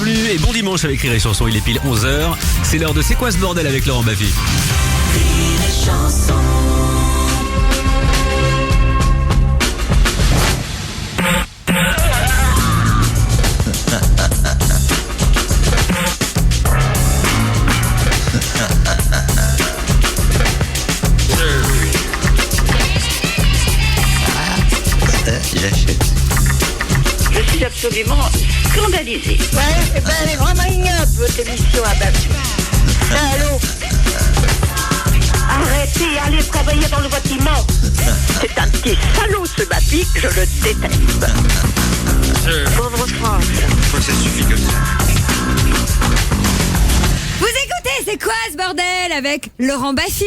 bienvenue et bon dimanche avec Rire et Chanson, il est pile 11h. C'est l'heure de C'est quoi ce bordel avec Laurent Baffy. Rire et Chanson. Je suis absolument scandalisée. Ouais, elle est vraiment ignoble, votre émission à Baffy. Allô? Arrêtez, allez travailler dans le bâtiment. C'est un petit salaud ce Baffy, je le déteste. Pauvre France. Ça suffit comme ça. Vous écoutez, c'est quoi ce bordel avec Laurent Baffy?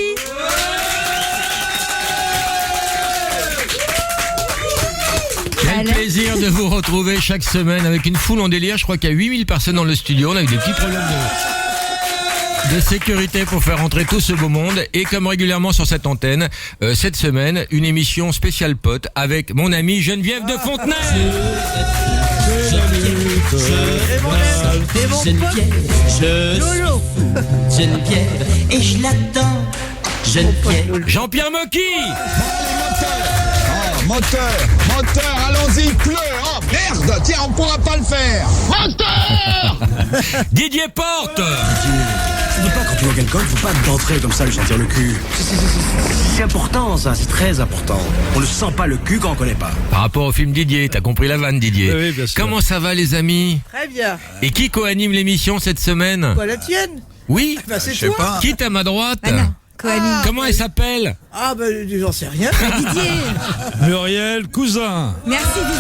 Quel plaisir de vous retrouver chaque semaine avec une foule en délire. Je crois qu'il y a 8000 personnes dans le studio. On a eu des petits problèmes de sécurité pour faire entrer tout ce beau monde. Et comme régulièrement sur cette antenne, cette semaine, une émission spéciale pote avec mon amie Geneviève de Fontenay. Geneviève, et je l'attends. Geneviève. Jean-Pierre Mocky. Moteur, allons-y, il pleut. Oh merde, tiens, on pourra pas le faire. Moteur. Didier Porte. Tu dis pas quand tu vois quelqu'un, faut pas d'entrer comme ça lui sentir le cul. C'est important ça, c'est très important. On ne sent pas le cul quand on connaît pas. Par rapport au film Didier, t'as compris la vanne Didier. Oui, bien sûr. Comment ça va les amis? Très bien. Et qui co-anime l'émission cette semaine? Quoi, la tienne? Oui. Bah, c'est toi. Qui est à ma droite? Ah non, co-anime. Comment elle s'appelle? Ah, bah, j'en sais rien. Didier. Muriel Cousin. Merci Didier.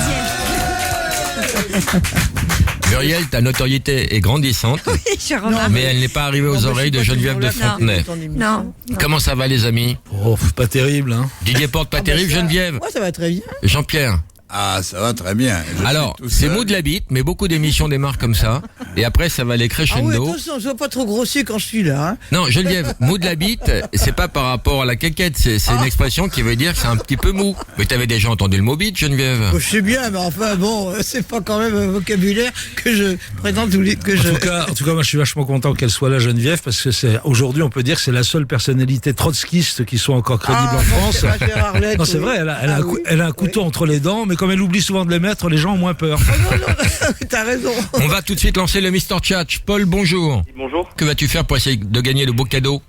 Muriel, ta notoriété est grandissante, Oui, je remarque. mais elle n'est pas arrivée aux oreilles de Geneviève de Fontenay. Non. Comment ça va les amis? Oh, pas terrible, hein. Didier Porte, pas terrible, Geneviève? Moi, ça va très bien. Jean-Pierre? Ah, ça va très bien. Alors, c'est mou de la bite, mais beaucoup d'émissions démarrent comme ça, et après ça va aller Ah oui, crescendo. attention, sois pas trop grossier quand je suis là. Hein. Non, Geneviève, mou de la bite, c'est pas par rapport à la caquette, c'est une expression qui veut dire que c'est un petit peu mou. Mais t'avais déjà entendu le mot bite, Geneviève? Je sais bien, mais enfin, bon, c'est pas quand même un vocabulaire que je prétends que je... En tout cas, moi, je suis vachement content qu'elle soit là, Geneviève, parce que aujourd'hui, on peut dire que c'est la seule personnalité trotskiste qui soit encore crédible en France. Non, c'est vrai, elle a un couteau entre les dents, mais comme elle oublie souvent de les mettre, les gens ont moins peur. T'as raison. On va tout de suite lancer le Mr. Tchatch. Paul, bonjour. Bonjour. Que vas-tu faire pour essayer de gagner le beau cadeau?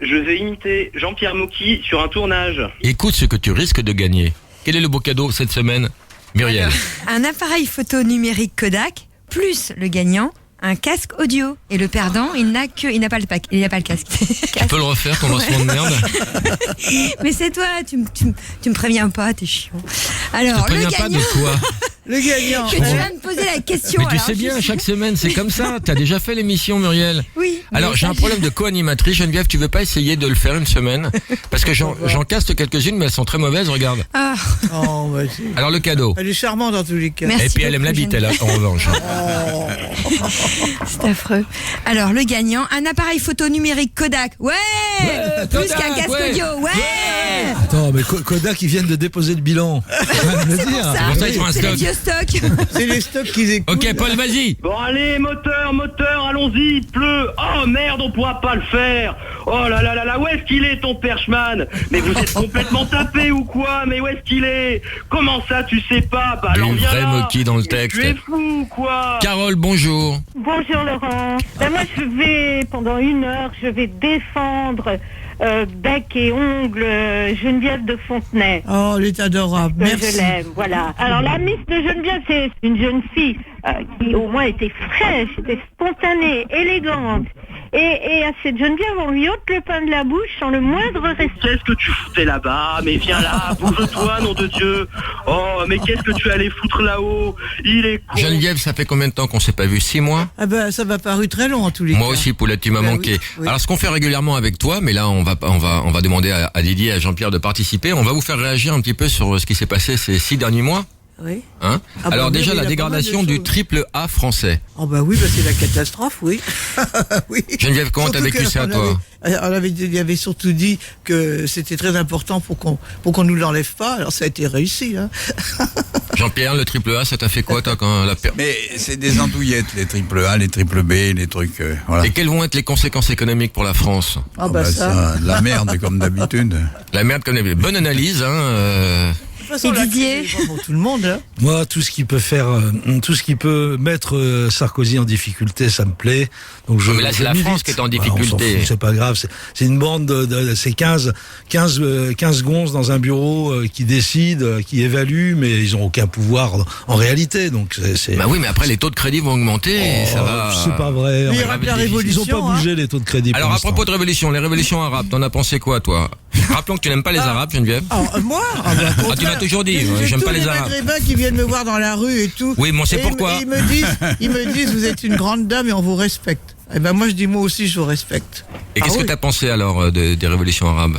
Je vais imiter Jean-Pierre Mocky sur un tournage. Écoute ce que tu risques de gagner. Quel est le beau cadeau cette semaine, Muriel? Un appareil photo numérique Kodak, plus le gagnant, un casque audio. Et le perdant, il n'a pas le casque. Tu peux le refaire, ton lancement de merde? Mais c'est toi, tu me préviens pas, t'es chiant. Alors, Je te le préviens pas gagnant, de quoi? Le gagnant. que tu vas me poser la question. Mais tu alors, sais bien, chaque semaine, c'est comme ça. T'as déjà fait l'émission, Muriel? Oui. Alors, mais j'ai ça, un problème de co-animatrice. Geneviève, tu veux pas essayer de le faire une semaine? Parce que j'en caste quelques-unes, mais elles sont très mauvaises, regarde. Ah, Oh, bah, Alors, le cadeau. elle est charmante dans tous les cas. Merci Et puis, elle aime la beaucoup, bite, elle, en revanche. c'est affreux. Alors, le gagnant, un appareil photo numérique Kodak. Ouais, plus Kodak, qu'un casque ouais. audio. Ouais. Attends, mais Kodak, ils viennent de déposer le bilan. C'est pour ça. C'est pour ça qu'ils font un C'est les stock. vieux stocks. C'est les stocks qu'ils écoutent. Ok, Paul, vas-y. Bon allez, moteur, allons-y, il pleut. Oh merde, on pourra pas le faire. Oh là là là là, où est-ce qu'il est ton perchman? Mais vous êtes complètement tapé ou quoi? Mais où est-ce qu'il est? Comment ça, tu sais pas? Bah alors Du viens vrai là. Mocky dans le Mais texte. Tu es fou ou quoi? Carole, bonjour. Bonjour Laurent. Ben, moi je vais, pendant 1 heure, je vais défendre bec et ongles Geneviève de Fontenay. Oh, elle est adorable. Merci. Je l'aime, voilà. Alors la Miss de Geneviève, c'est une jeune fille qui au moins était fraîche, était spontanée, élégante. Et à cette Geneviève, on lui ôte le pain de la bouche sans le moindre respect. Qu'est-ce que tu foutais là-bas? Mais viens là, bouge-toi, nom de Dieu. Oh, mais qu'est-ce que tu allais foutre là-haut? Il est con. Geneviève, ça fait combien de temps qu'on s'est pas vu? 6 mois? Ah ben, ça m'a paru très long en tous les cas. Moi aussi, Poulette, tu m'as Ben manqué. oui, oui. Alors, ce qu'on fait régulièrement avec toi, mais là, on va demander à Didier et à Jean-Pierre de participer. On va vous faire réagir un petit peu sur ce qui s'est passé ces 6 derniers mois. Oui. Hein? Ah bah Alors oui, déjà, il y a la pas dégradation mal de du choses. triple A français. Oh bah oui, bah c'est la catastrophe, oui. Oui. Geneviève, comment t'as Surtout vécu ça, toi? Il avait surtout dit que c'était très important pour qu'on nous l'enlève pas. Alors ça a été réussi. Hein. Jean-Pierre, le triple A, ça t'a fait quoi, toi, quand Mais c'est des andouillettes, les triple A, les triple B, les trucs, voilà. Et quelles vont être les conséquences économiques pour la France? Ah bah ça. De la merde, comme d'habitude. La merde comme d'habitude. Bonne analyse, hein. De toute façon, la Didier. crise est pas pour tout le monde. Hein. Moi, tout ce qui peut mettre Sarkozy en difficulté, ça me plaît. Donc Mais là, c'est la France qui est en difficulté. C'est pas grave. C'est une bande c'est 15 gonzes dans un bureau qui décident, qui évaluent, mais ils ont aucun pouvoir en réalité. Donc c'est. Bah oui, mais après les taux de crédit vont augmenter. Et ça va. C'est pas vrai. Mais il y aura de la révolution. Ils ont pas bougé les taux de crédit. Alors à propos de révolution, les révolutions arabes, t'en as pensé quoi, toi? Rappelons que tu n'aimes pas les Arabes, Geneviève. Moi tu m'as toujours dit, j'ai j'aime tous pas les les Arabes. Maghrébins qui viennent me voir dans la rue et tout. Oui, mais on sait Et pourquoi. Ils me disent, vous êtes une grande dame et on vous respecte. Eh ben moi je dis, moi aussi je vous respecte. Et qu'est-ce que t'as pensé alors des révolutions arabes?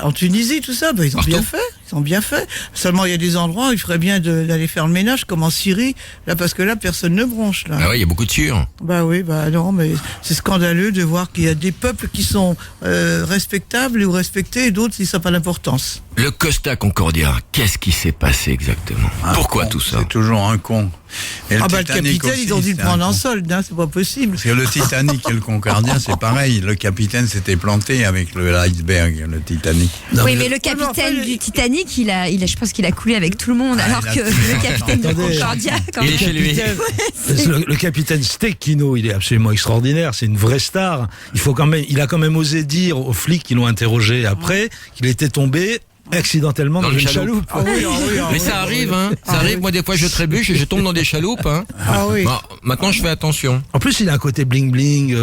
En Tunisie, tout ça, ils ont bien fait. Ils ont bien fait. Seulement, il y a des endroits où il ferait bien d'aller faire le ménage, comme en Syrie, là, parce que là, personne ne bronche, là. Ah oui, il y a beaucoup de sûrs. Bah oui, non, mais c'est scandaleux de voir qu'il y a des peuples qui sont respectables ou respectés et d'autres, ça n'a pas d'importance. Le Costa Concordia, qu'est-ce qui s'est passé exactement? Pourquoi tout ça? C'est toujours un con. Et le capitaine, aussi, ils ont dû le prendre en solde, hein, c'est pas possible. Parce que le Titanic et le Concordia, c'est pareil. Le capitaine s'était planté avec l'iceberg, le Titanic. Oui, mais le capitaine du Titanic, je pense qu'il a coulé avec tout le monde, alors que le capitaine du Concordia, quand il est chez lui. Le capitaine Stecchino, il est absolument extraordinaire. C'est une vraie star. Il a quand même osé dire aux flics qui l'ont interrogé après qu'il était tombé accidentellement dans une chaloupe. Mais ça arrive, hein. Ça arrive. Moi, des fois, je trébuche et je tombe dans des chaloupes, hein. Ah oui. Bon, maintenant, je fais attention. En plus, il a un côté bling bling,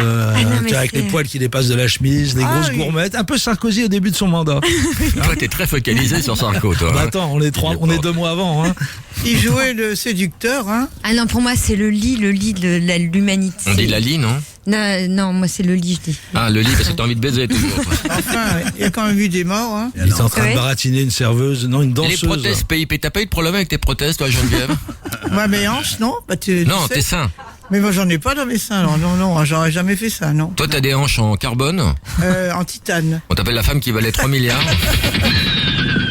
avec les poils qui dépassent de la chemise, des grosses gourmettes. Un peu Sarkozy au début de son mandat. Toi, t'es très focalisé sur Sarko, toi. Bah attends, on est 2 mois avant, hein. Il jouait le séducteur, hein. Ah non, pour moi, c'est le lit de l'humanité. On dit la lie, non? Non, moi, c'est le lit, je dis. Ah, le lit, parce que t'as envie de baiser, toujours. Enfin, il y a quand même eu des morts, hein. Il est en train de baratiner une serveuse, non, une danseuse. Les prothèses PIP, t'as pas eu de problème avec tes prothèses, toi, Geneviève? Moi, mes hanches, non. Non, tes seins. Mais moi, j'en ai pas dans mes seins, non, j'aurais jamais fait ça, non. Toi, t'as des hanches en carbone? En titane. On t'appelle la femme qui valait 3 milliards.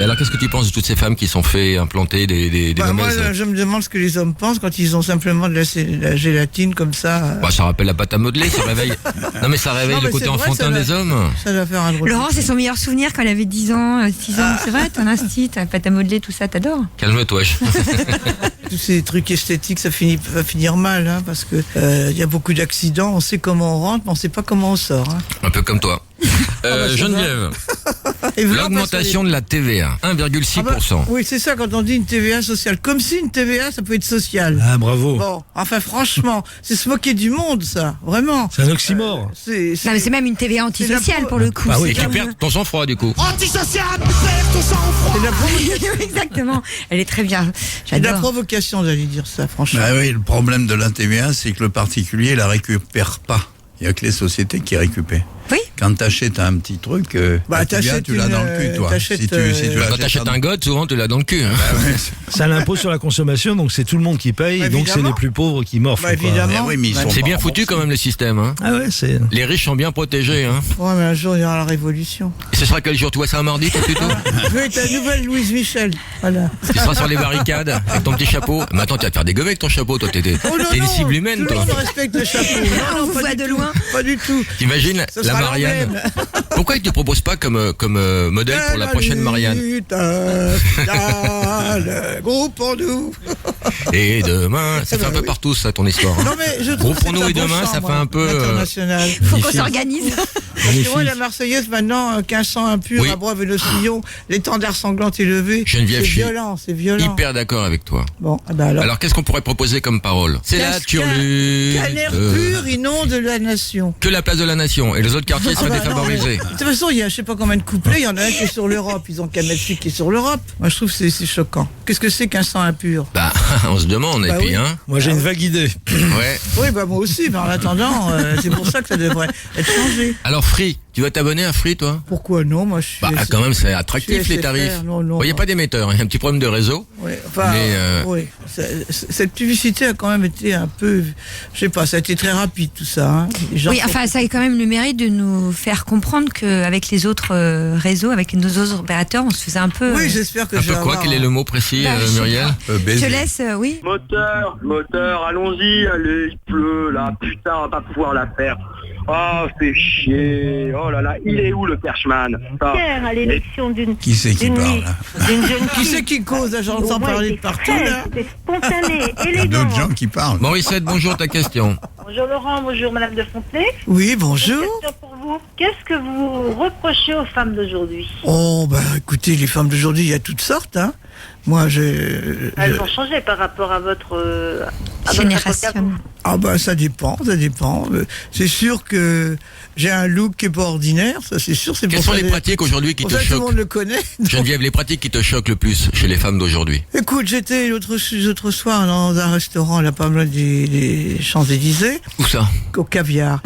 Et alors, qu'est-ce que tu penses de toutes ces femmes qui sont fait implanter des moi, mamaises? je me demande ce que les hommes pensent quand ils ont simplement de la gélatine comme ça. Bah, ça rappelle la pâte à modeler, ça réveille. Non, mais ça réveille le côté enfantin des hommes. Ça doit faire un drôle. Laurent, c'est son meilleur souvenir quand elle avait 10 ans, 6 ans. C'est vrai, ton instinct, ta pâte à modeler, tout ça, t'adores. Calme-toi. Tous ces trucs esthétiques, ça va finir mal, hein, parce que y a beaucoup d'accidents. On sait comment on rentre, mais on sait pas comment on sort. Hein. Un peu comme toi. Geneviève, l'augmentation de la TVA, 1,6%. Oui, c'est ça quand on dit une TVA sociale. Comme si une TVA, ça peut être social. Ah, bravo. Bon, enfin, franchement, c'est se moquer du monde, ça. Vraiment. C'est un oxymore. Non, mais c'est même une TVA antisociale pour le coup. Ah oui, et tu perds ton sang-froid, du coup. Antisocial, perds ton sang-froid. C'est de la provocation. Exactement. Elle est très bien. C'est de la J'adore. provocation, j'allais dire ça, franchement. Bah oui, le problème de la TVA, c'est que le particulier la récupère pas. Il n'y a que les sociétés qui récupèrent. Oui. Quand t'achètes un petit truc, la TVA, tu l'as dans le cul, toi. Quand t'achètes un god, souvent tu l'as dans le cul. Hein. C'est un impôt sur la consommation, donc c'est tout le monde qui paye, Bah, donc c'est les plus pauvres qui morfent. Bah, évidemment. Oui, mais ils sont C'est pas bien foutu quand même le système. Hein. Ah ouais, c'est. Les riches sont bien protégés. Hein. Ouais, mais un jour, il y aura la révolution. Et ce sera quel jour? Tu vois ça un mardi, toi, plutôt? Oui, ta nouvelle Louise Michel. Voilà. Tu seras sur les barricades avec ton petit chapeau. Mais attends, tu vas te faire des gommes avec ton chapeau, toi. T'es une cible humaine, tout toi. le monde respecte le chapeau. On vous voit de loin. Pas du tout. T'imagines Ce la sera Marianne? l'emblème. Pourquoi ils te proposent pas comme modèle pour la prochaine Marianne? Le groupe pour nous. Et demain, ça fait un peu partout ça ton histoire. Hein. Non mais je trouve Groupe pour nous et demain, ça fait un peu international. Faut qu'on s'organise. Tu vois la Marseillaise maintenant, 1500 impurs Oui. à Brave et le Sillon, l'étendard sanglant élevé. Geneviève, je suis C'est violent. hyper d'accord avec toi. Bon, ah bah alors. Alors qu'est-ce qu'on pourrait proposer comme parole? C'est la turlute. Qu'un air pur inonde la nation. Que la place de la nation et les autres quartiers soient Ah bah non, défavorisés. mais de toute façon, il y a je sais pas combien de couplets, il y en a un qui est sur l'Europe. Ils ont qu'à mettre celui qui est sur l'Europe. Moi, je trouve que c'est choquant. Qu'est-ce que c'est qu'un sang impur? Bah, on se demande, et Bah puis, oui. hein. Moi j'ai une vague idée. Ouais. Oui, bah moi aussi, mais en attendant, c'est pour ça que ça devrait être changé. Alors, Free. Tu vas t'abonner à Free, toi? Pourquoi non? Moi, je suis. Bah, quand même, c'est attractif, les tarifs. Non. Il n'y a pas d'émetteur, il y a un petit problème de réseau. Oui, enfin, oui. Cette publicité a quand même été un peu, je sais pas, ça a été très rapide tout ça. Hein. Oui, enfin, ça a quand même le mérite de nous faire comprendre qu'avec les autres réseaux, avec nos autres opérateurs, on se faisait un peu. Oui, j'espère que un peu quoi? Quel est le mot précis, Muriel? Je te laisse, oui. Moteur, allons-y, allez, il pleut là, putain, on va pas pouvoir la faire. Oh, c'est chier. Oh là là, il est où le Perchman? Hier, à l'élection d'une Qui c'est qui parle là? d'une jeune Qui fille. c'est qui cause? J'entends parler de partout là. C'était spontané, Il y a élégant. d'autres gens qui parlent. Morissette, bonjour, ta question. Bonjour Laurent, bonjour Madame de Fontenay. Oui, bonjour. Une question pour vous. Qu'est-ce que vous reprochez aux femmes d'aujourd'hui? Oh, bah écoutez, les femmes d'aujourd'hui, il y a toutes sortes, hein. Moi, Elles ont changé par rapport à votre génération. Ah bah ça dépend. C'est sûr que j'ai un look qui est pas ordinaire, ça c'est sûr. Quelles sont les pratiques aujourd'hui qui te choquent? Tout le monde le connaît. Geneviève, les pratiques qui te choquent le plus chez les femmes d'aujourd'hui? Écoute, j'étais l'autre soir dans un restaurant là, pas mal des Champs-Élysées. Où ça? Au caviar.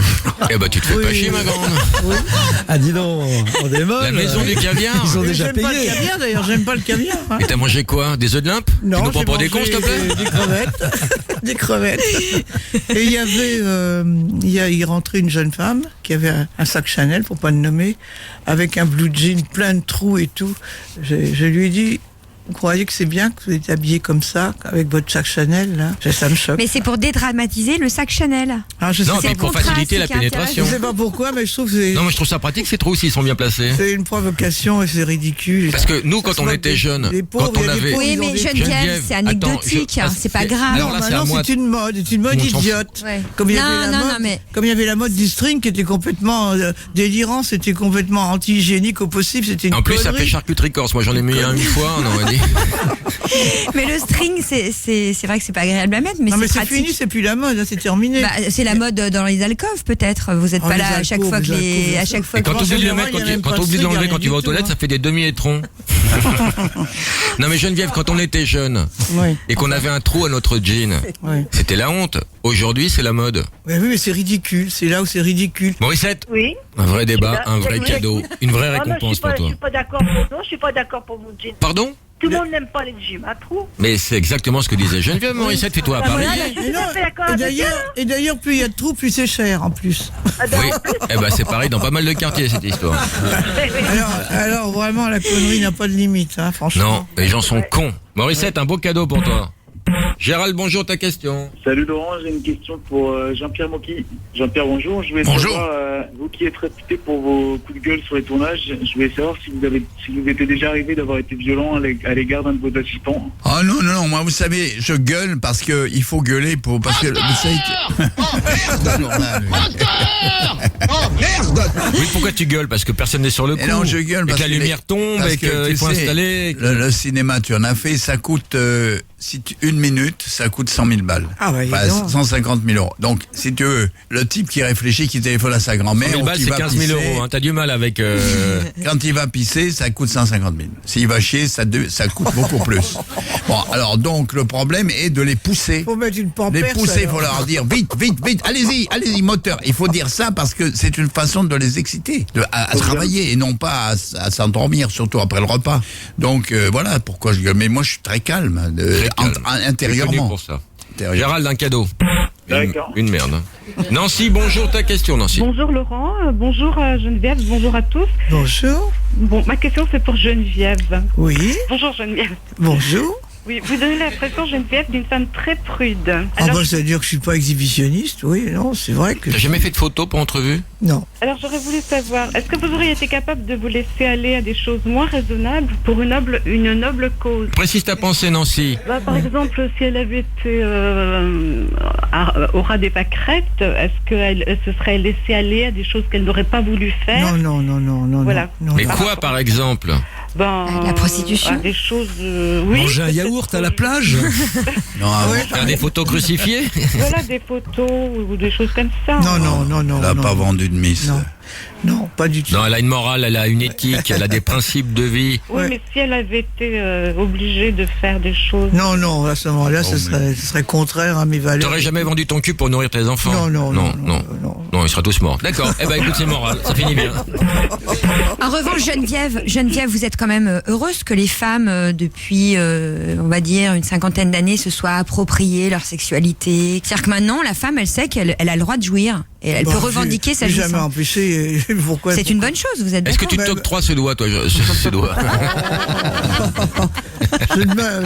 Eh bah tu te fais pas chier, ma grande. Oui. Ah dis donc, on démole. La maison du caviar. Ils ont déjà payé. J'aime pas le caviar d'ailleurs, j'aime pas le caviar. Hein. Et t'as mangé quoi? Des œufs de limpe? Non, tu nous prends j'ai pour des mangé cons, s'il te plaît? des crevettes. Des crevettes. Et il y avait, il rentrait une jeune femme qui avait un sac Chanel, pour pas le nommer, avec un blue jean plein de trous et tout. Je lui ai dit, vous croyez que c'est bien que vous êtes habillé comme ça, avec votre sac Chanel, là? Ça me choque. Mais c'est pour dédramatiser le sac Chanel. Ah, je Non, sais mais pour faciliter la pénétration. Je sais pas pourquoi, mais je trouve que c'est... Non, mais je trouve ça pratique, ces trous, s'ils sont bien placés. C'est une provocation et c'est ridicule. Parce que nous, quand on était jeunes, quand on avait... Oui, mais Geneviève, c'est anecdotique, c'est pas grave. Alors là, c'est à moi. C'est une mode idiote. Ouais. Comme il y avait la mode du string qui était complètement délirant, c'était complètement anti-hygiénique au possible, c'était une En plus, ça connerie. fait charcuterie corse. Moi, j'en ai mis un une fois, on aurait dit. Mais le string, c'est vrai que c'est pas agréable à mettre, mais Non, mais c'est c'est pratique. fini, c'est plus la mode, hein, c'est terminé. Bah, c'est la mode dans les alcôves, peut-être. Vous êtes Oh, pas les là à chaque alcôves, fois que les à chaque fois Et quand que tu oublies de le il y mettre, a même quand pas tu oublies de de l'enlever string, quand tu vas aux rien du toilettes, tout, ça fait des demi-étrons. Non, mais Geneviève, quand on était jeune Oui. et qu'on avait un trou à notre jean, Ouais. c'était la honte. Aujourd'hui, c'est la mode. Ouais, oui, mais c'est ridicule, c'est là où c'est ridicule. Morissette, Oui. un vrai débat, un vrai Oui. cadeau, une vraie Ah, non, récompense pour je toi. suis pas d'accord pour non, je suis pas d'accord pour mon jean. Pardon? Tout le monde n'aime pas les jeans à trous. Mais c'est exactement ce que disait Geneviève. Morissette, fais-toi à Ah, Paris. voilà, je suis tout à fait d'accord avec elle. Et d'ailleurs, plus il y a de trous, plus c'est cher en plus. Ah, ben, Oui, eh ben c'est pareil dans pas mal de quartiers cette histoire. Alors vraiment, la connerie n'a pas de limite, hein, franchement. Non, les gens sont cons. Morissette, un beau cadeau pour toi. Gérald, bonjour, ta question. Salut Laurent, j'ai une question pour Jean-Pierre Mocky. Jean-Pierre, bonjour. Je voulais savoir, vous qui êtes réputé pour vos coups de gueule sur les tournages, je voulais savoir si vous était déjà arrivé d'avoir été violent à l'égard d'un de vos assistants. Oh non, moi vous savez, je gueule parce que il faut gueuler parce que vous savez Oh merde! Oui, pourquoi tu gueules? Parce que personne n'est sur le coup. Et non, je gueule et parce que la lumière tombe parce et que, qu'il faut tu sais, installer. Le cinéma, tu en as fait, ça coûte une minute, ça coûte 100 000 balles. Ah bah, Enfin, 150 000 euros. Donc, si tu veux, le type qui réfléchit, qui téléphone à sa grand-mère, 100 000 ou balles, qui c'est va 15 000 pisser, euros. Hein. T'as du mal avec. Quand il va pisser, ça coûte 150 000. S'il va chier, ça coûte beaucoup plus. Bon, alors donc le problème est de les pousser. Faut mettre une Les pampers. pousser, il faut leur dire vite, allez-y, moteur. Il faut dire ça parce que c'est une façon de les exciter, à travailler et non pas à s'endormir, surtout après le repas. Donc voilà pourquoi je gueule. Mais moi je suis très calme, intérieurement. Pour ça. Gérald, un cadeau. D'accord. Une merde. Nancy, bonjour, ta question, Nancy. Bonjour Laurent, bonjour Geneviève, bonjour à tous. Bonjour. Bon, ma question c'est pour Geneviève. Oui. Bonjour Geneviève. Bonjour. Oui, vous donnez l'impression, Geneviève, d'une femme très prude. Ah bah ça veut dire que je suis pas exhibitionniste, oui, non, c'est vrai que... T'as jamais fait de photo pour entrevue? Non. Alors j'aurais voulu savoir, est-ce que vous auriez été capable de vous laisser aller à des choses moins raisonnables pour une noble cause? Précise ta pensée, Nancy. Bah, par exemple, si elle avait été au ras des pâquerettes, est-ce qu'elle se serait laissée aller à des choses qu'elle n'aurait pas voulu faire? Non. Voilà. Non, Mais quoi, par exemple? La prostitution. Des choses, oui. Manger un yaourt à la plage? Non, faire des photos crucifiées? Voilà, des photos ou des choses comme ça. Non. Elle n'a pas vendu de miss. Non. Non, pas du tout. Non, elle a une morale, elle a une éthique, elle a des principes de vie. Oui, mais si elle avait été obligée de faire des choses... Non, à ce moment-là, ce serait contraire à mes valeurs. T'aurais jamais vendu ton cul pour nourrir tes enfants? Non, ils seraient tous morts. D'accord, écoute, c'est moral, ça finit bien. En revanche, Geneviève, vous êtes quand même heureuse que les femmes, depuis, on va dire, une cinquantaine d'années, se soient appropriées leur sexualité. C'est-à-dire que maintenant, la femme, elle sait qu'elle a le droit de jouir. Et elle peut revendiquer sa jouissance. Jamais empêché. Pourquoi? C'est une bonne chose, vous êtes d'accord? Est-ce que tu te t'octroies ce doigt, toi, ce doigt?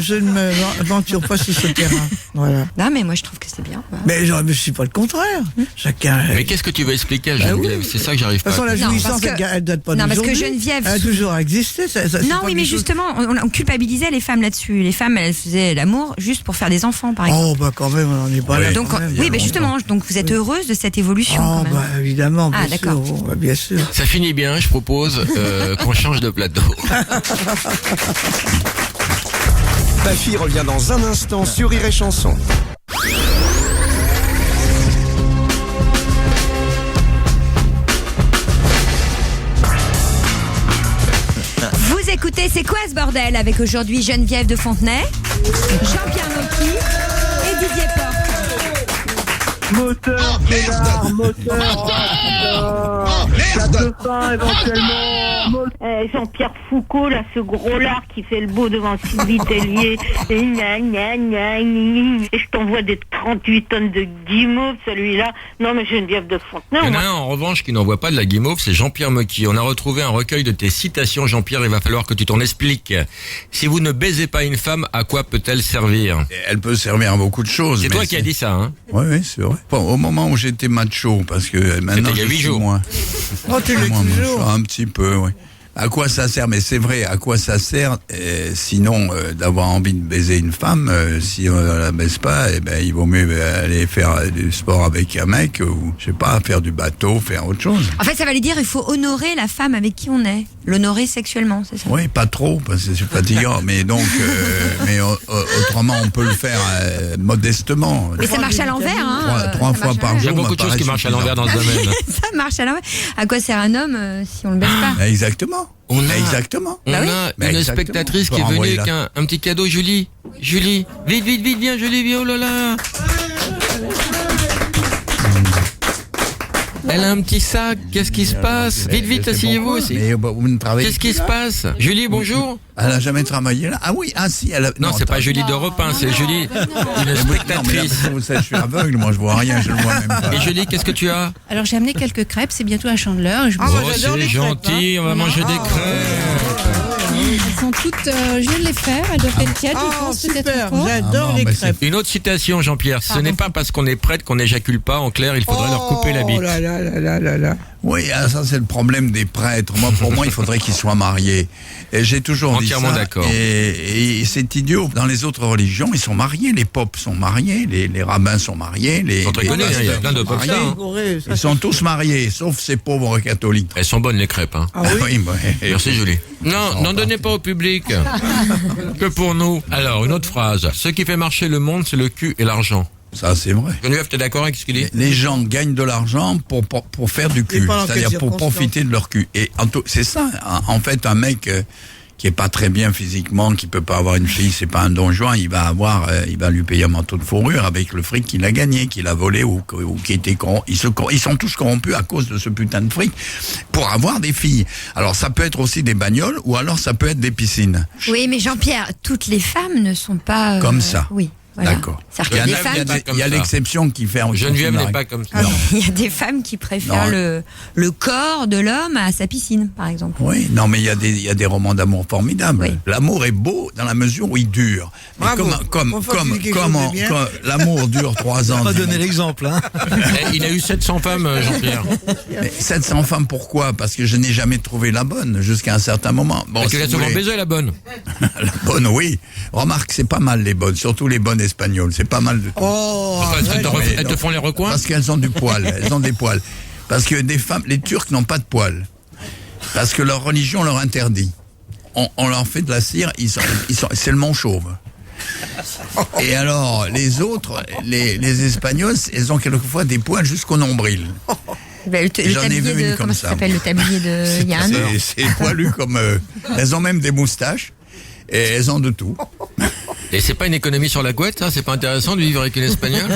Je ne m'aventure pas sur ce terrain. Voilà. Non, mais moi, je trouve que c'est bien. Voilà. Mais je ne suis pas le contraire. Chacun. Mais qu'est-ce que tu veux expliquer à Geneviève? C'est ça que j'arrive pas à comprendre. De toute façon, la jouissance, elle date pas d'aujourd'hui. Non, parce que Geneviève. Elle a toujours existé. Non, oui, mais justement, on culpabilisait les femmes là-dessus. Les femmes, elles faisaient l'amour juste pour faire des enfants, par exemple. Oh, bah quand même, on n'en est pas là. Donc, oui, mais justement, donc vous êtes heureuse de cette évolution. Oh, bah évidemment, bien sûr. Ça finit bien, je propose qu'on change de plateau. Baffy revient dans un instant sur Rire et Chanson. Vous écoutez C'est quoi ce bordel avec aujourd'hui Geneviève de Fontenay, Jean-Pierre Mocky et Didier Porte. Moteur, merde. Fin, éventuellement. Jean-Pierre Foucault, là, ce gros lard qui fait le beau devant Sylvie Tellier. Et je t'envoie des 38 tonnes de guimauve, celui-là. Non, mais Geneviève de Fontenay. Il y en a un, en revanche, qui n'envoie pas de la guimauve, c'est Jean-Pierre Mocky. On a retrouvé un recueil de tes citations, Jean-Pierre, il va falloir que tu t'en expliques. Si vous ne baisez pas une femme, à quoi peut-elle servir? Elle peut servir à beaucoup de choses. C'est toi qui as dit ça, hein? Oui, c'est vrai. Bon, au moment où j'étais macho, parce que maintenant il y a 8 jours. Moins. Oh, tu l'es toujours. Un petit peu, oui. À quoi ça sert? Mais c'est vrai, à quoi ça sert sinon d'avoir envie de baiser une femme, si on la baise pas, il vaut mieux aller faire du sport avec un mec ou, je sais pas, faire du bateau, faire autre chose. En fait, ça va lui dire il faut honorer la femme avec qui on est. L'honorer sexuellement, c'est ça? Oui, pas trop, parce que c'est fatigant. Mais donc, mais autrement, on peut le faire modestement. Mais ça marche à l'envers, hein. Trois fois par jour. Il y a beaucoup de choses qui marchent à l'envers dans ce domaine. Ça marche à l'envers. À quoi sert un homme si on le baise pas? Exactement. Exactement. On a une spectatrice qui est venue avec un petit cadeau, Julie. Julie, vite, viens, Julie, viens, oh là là. Elle a un petit sac, qu'est-ce qui se passe? Vite, asseyez-vous aussi. Qu'est-ce qui se passe? Julie, bonjour. Elle a jamais travaillé là? Ah oui, si. Elle a... Non, c'est pas Julie d'Europe 1, c'est Julie, une spectatrice. Vous savez, je suis aveugle, moi je vois rien, je le vois même pas. Et Julie, qu'est-ce que tu as? Alors j'ai amené quelques crêpes, c'est bientôt à Chandeleur. Oh, c'est gentil, on va manger des crêpes. Elles sont toutes, je viens de les faire, elles doivent être tièdes, je pense, peut-être encore. J'adore les crêpes. Une autre citation, Jean-Pierre. Ce n'est pas parce qu'on est prêtre qu'on n'éjacule pas. En clair, il faudrait leur couper la bite. Oh là là. Oui, ça c'est le problème des prêtres. Pour moi, il faudrait qu'ils soient mariés. Et j'ai toujours dit ça. Entièrement d'accord. Et c'est idiot. Dans les autres religions, ils sont mariés. Les popes sont mariés, les rabbins sont mariés. Ils sont très connus, il y a plein de popes là. Ils sont tous mariés, sauf ces pauvres catholiques. Elles sont bonnes les crêpes. Hein. Ah oui, merci Julie. Non, n'en donnez pas au public. Que pour nous. Alors, une autre phrase. Ce qui fait marcher le monde, c'est le cul et l'argent. Ça, c'est vrai. Geneviève, t'es d'accord avec ce qu'il dit? Les gens gagnent de l'argent pour faire du cul, c'est-à-dire pour profiter de leur cul. Et c'est ça, en fait, un mec qui est pas très bien physiquement, qui peut pas avoir une fille, c'est pas un Don Juan, il va lui payer un manteau de fourrure avec le fric qu'il a gagné, qu'il a volé ou qui était corrompu. Ils sont tous corrompus à cause de ce putain de fric pour avoir des filles. Alors ça peut être aussi des bagnoles ou alors ça peut être des piscines. Oui, mais Jean-Pierre, toutes les femmes ne sont pas comme ça. Oui. Voilà. D'accord. Il y a l'exception qui fait... Geneviève n'est pas comme ça. Il y a des femmes qui préfèrent le corps de l'homme à sa piscine, par exemple. Oui, non, mais il y a des romans d'amour formidables. Oui. L'amour est beau dans la mesure où il dure. Mais comme l'amour dure 3 ans... On va donner l'exemple. Hein. Il a eu 700 femmes, Jean-Pierre. Mais 700 femmes, pourquoi? Parce que je n'ai jamais trouvé la bonne jusqu'à un certain moment. Bon, parce qu'elle a souvent baisé la bonne. La bonne, oui. Remarque, c'est pas mal les bonnes, surtout les bonnes espagnoles, c'est pas mal de tout. Elles te font les recoins? Parce qu'elles ont du poil, elles ont des poils. Parce que des femmes, les Turcs n'ont pas de poils. Parce que leur religion leur interdit. On leur fait de la cire, c'est le manchauve. Et alors, les autres, les Espagnols, elles ont quelquefois des poils jusqu'au nombril. Le J'en ai tablier vu une de. comme Comment ça s'appelle le tablier de. Il y a un an. C'est poilu comme. Elles ont même des moustaches et elles ont de tout. Et c'est pas une économie sur la couette, ça? C'est pas intéressant de vivre avec une Espagnole?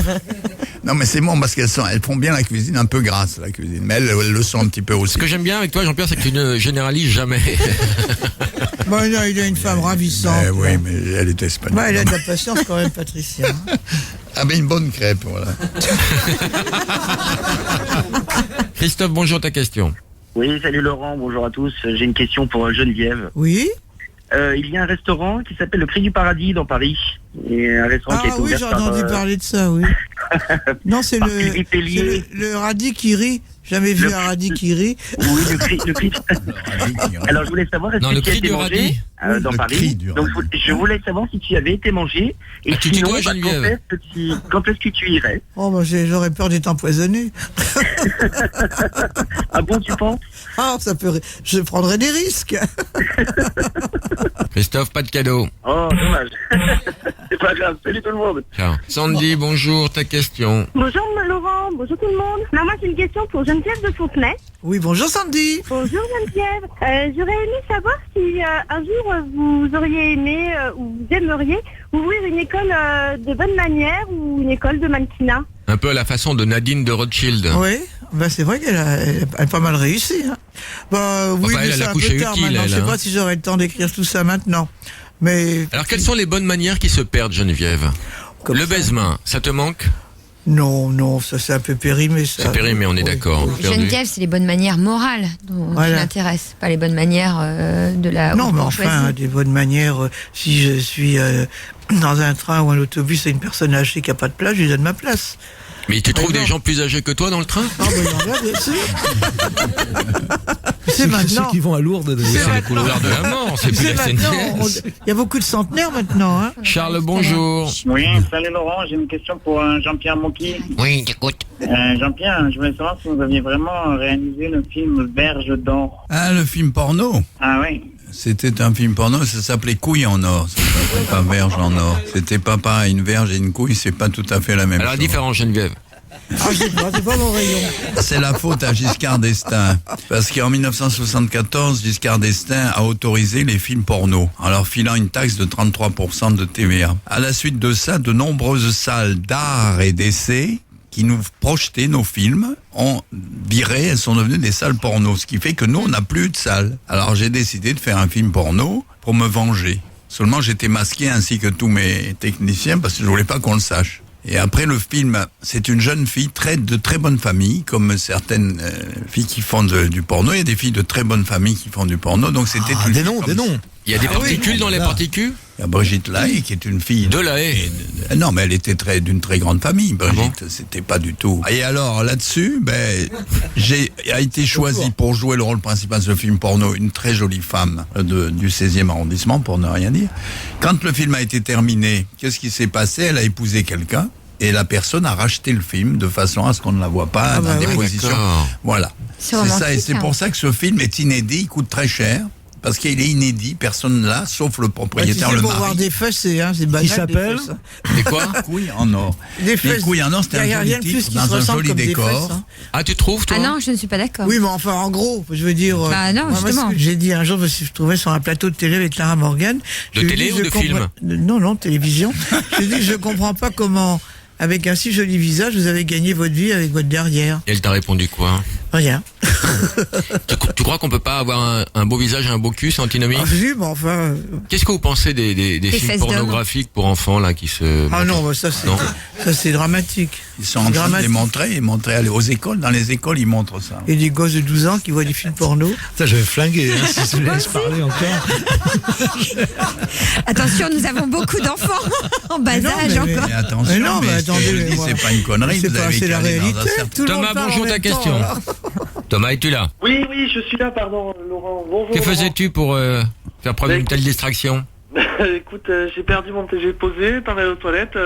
Non, mais c'est bon parce elles font bien la cuisine, un peu grasse la cuisine, mais elles le sont un petit peu aussi. Ce que j'aime bien avec toi, Jean-Pierre, c'est que tu ne généralises jamais. Bon, il a une femme ravissante. Oui, mais elle est espagnole. Elle a de la patience quand même, Patricia. Ah, mais une bonne crêpe, voilà. Christophe, bonjour, ta question. Oui, salut Laurent, bonjour à tous. J'ai une question pour Geneviève. Oui. Il y a un restaurant qui s'appelle le Prix du Paradis dans Paris. Et un restaurant qui a été ouvert j'ai entendu parler de ça, oui. Non, c'est le radis qui rit. Jamais vu un radis qui rit. Oui, le cri. Alors, je voulais savoir, est-ce que tu as été mangé dans Paris? Donc, je voulais savoir si tu avais été mangé. Et sinon, quand est-ce que tu irais? Oh, j'aurais peur d'être empoisonné. Ah bon, tu penses? Ah, je prendrais des risques. Christophe, pas de cadeau. Oh, dommage. C'est pas grave, salut tout le monde. Ciao. Sandy, bonjour, ta question. Bonjour Laurent, bonjour tout le monde. Non, moi j'ai une question pour Geneviève de Fontenay. Oui, bonjour Sandy. Bonjour Geneviève. J'aurais aimé savoir si un jour vous auriez aimé ou vous aimeriez ouvrir une école de bonne manière ou une école de mannequinat. Un peu à la façon de Nadine de Rothschild. Oui, c'est vrai qu'elle a pas mal réussi. Hein. Oui, mais c'est un peu tard maintenant. Je sais pas si j'aurai le temps d'écrire tout ça maintenant. Mais... Alors, quelles sont les bonnes manières qui se perdent, Geneviève? Le baise-main, ça te manque? Non, ça c'est un peu périmé. C'est périmé, on est d'accord. Geneviève, c'est les bonnes manières morales dont tu l'intéresse, pas les bonnes manières de la... Non, mais enfin, des bonnes manières, si je suis dans un train ou un autobus et une personne âgée qui n'a pas de place, je lui donne ma place. Mais tu trouves des gens plus âgés que toi dans le train? Ah ben il y en a, bien sûr. C'est maintenant. Ceux qui vont à Lourdes. C'est les couloirs de la mort, c'est plus la SNCF. Il y a beaucoup de centenaires maintenant. Hein. Charles, bonjour. Oui, salut Laurent, j'ai une question pour Jean-Pierre Mocky. Oui, j'écoute. Jean-Pierre, je voulais savoir si vous aviez vraiment réalisé le film Verge d'or. Ah, le film porno? Ah oui. C'était un film porno, ça s'appelait Couille en or, ça s'appelait pas Verge en or. C'était pas pareil, une verge et une couille, c'est pas tout à fait la même chose. Alors, différence, Geneviève. Ah, c'est pas mon rayon. C'est la faute à Giscard d'Estaing. Parce qu'en 1974, Giscard d'Estaing a autorisé les films porno, en leur filant une taxe de 33% de TVA. À la suite de ça, de nombreuses salles d'art et d'essai qui nous projetaient nos films ont viré, elles sont devenues des salles porno, ce qui fait que nous, on n'a plus de salles. Alors j'ai décidé de faire un film porno pour me venger. Seulement j'étais masqué ainsi que tous mes techniciens parce que je voulais pas qu'on le sache. Et après le film, c'est une jeune fille de très bonne famille, comme certaines filles qui font du porno. Il y a des filles de très bonne famille qui font du porno, donc c'était des noms. Il y a des particules dans les particules? Il y a Brigitte Lahaye qui est une fille... De Lahaye? Non, mais elle était d'une très grande famille, Brigitte. C'était pas du tout... Et alors, là-dessus, j'ai été choisi pour jouer le rôle principal de ce film porno, une très jolie femme du 16e arrondissement, pour ne rien dire. Quand le film a été terminé, qu'est-ce qui s'est passé? Elle a épousé quelqu'un. Et la personne a racheté le film de façon à ce qu'on ne la voit pas dans des positions... Voilà. C'est ça, et c'est pour ça que ce film est inédit, il coûte très cher. Parce qu'il est inédit, personne là, sauf le propriétaire, le mari. Pour voir des fesses, c'est banal. Il s'appelle des quoi? Couilles en or. Des fesses. Les couilles en or, c'était un joli titre dans un joli décor. Fesses, hein. Ah, tu trouves, toi? Ah non, je ne suis pas d'accord. Oui, mais enfin, en gros, je veux dire... Bah non, justement. Moi, j'ai dit un jour, je me trouvais sur un plateau de télé avec Clara Morgan. De télé ou de film? Non, télévision. J'ai dit, je comprends pas comment... Avec un si joli visage, vous avez gagné votre vie avec votre derrière. Et elle t'a répondu quoi? Rien. Tu crois qu'on peut pas avoir un beau visage et un beau cul, c'est antinomique? Ah, si, mais enfin... Qu'est-ce que vous pensez des films pornographiques pour enfants là qui se... Ah non, ça c'est dramatique. Ils sont en train de les montrer aux écoles. Dans les écoles, ils montrent ça. Et des gosses de 12 ans qui voient des films porno. Ça, je vais flinguer, si je laisse parler encore. Attention, nous avons beaucoup d'enfants en bas âge encore. Mais attention, attendez, c'est pas une connerie. C'est la réalité. Thomas, bonjour, ta question. Thomas, es-tu là? Oui, je suis là, pardon, Laurent. Bonjour. Que faisais-tu pour faire preuve d'une telle distraction? Écoute, j'ai perdu mon... J'ai posé, t'en allais aux toilettes,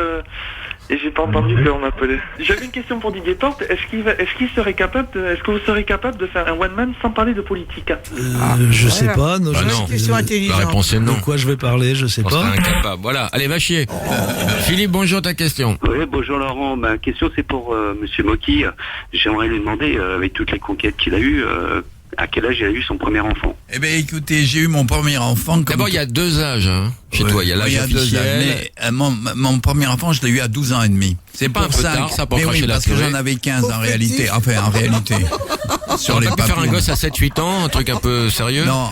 Et j'ai pas entendu qu'on m'appelait. J'avais une question pour Didier Porte. Est-ce que vous serez capable de faire un one man sans parler de politique? Je sais pas. Non, c'est une question intelligente. La réponse est non. De quoi je vais parler, je sais pas. Incapable. Voilà, allez, va chier. Philippe, bonjour, ta question. Oui, bonjour Laurent. Ma question c'est pour Monsieur Mocky. J'aimerais lui demander, avec toutes les conquêtes qu'il a eues, à quel âge il a eu son premier enfant? Eh bien, écoutez, j'ai eu mon premier enfant. D'abord, il y a 2 âges. Chez toi, il y a l'âge officiel. Mais mon premier enfant, je l'ai eu à 12 ans et demi. C'est pas un peu tard, ça, pour cracher la parce que j'en avais 15 en réalité. Enfin, en réalité. Sur les papiers. Faire un gosse à 7-8 ans, un truc un peu sérieux? Non,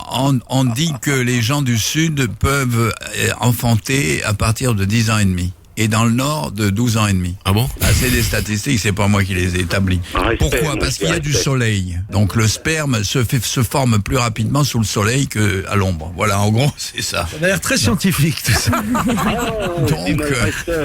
on dit que les gens du Sud peuvent enfanter à partir de 10 ans et demi. Et dans le Nord, de 12 ans et demi. Ah bon? C'est des statistiques, c'est pas moi qui les ai établies. Pourquoi? Parce qu'il y a du soleil. Donc le sperme se forme plus rapidement sous le soleil qu'à l'ombre. Voilà, en gros, c'est ça. Ça a l'air très scientifique, tout ça. Donc,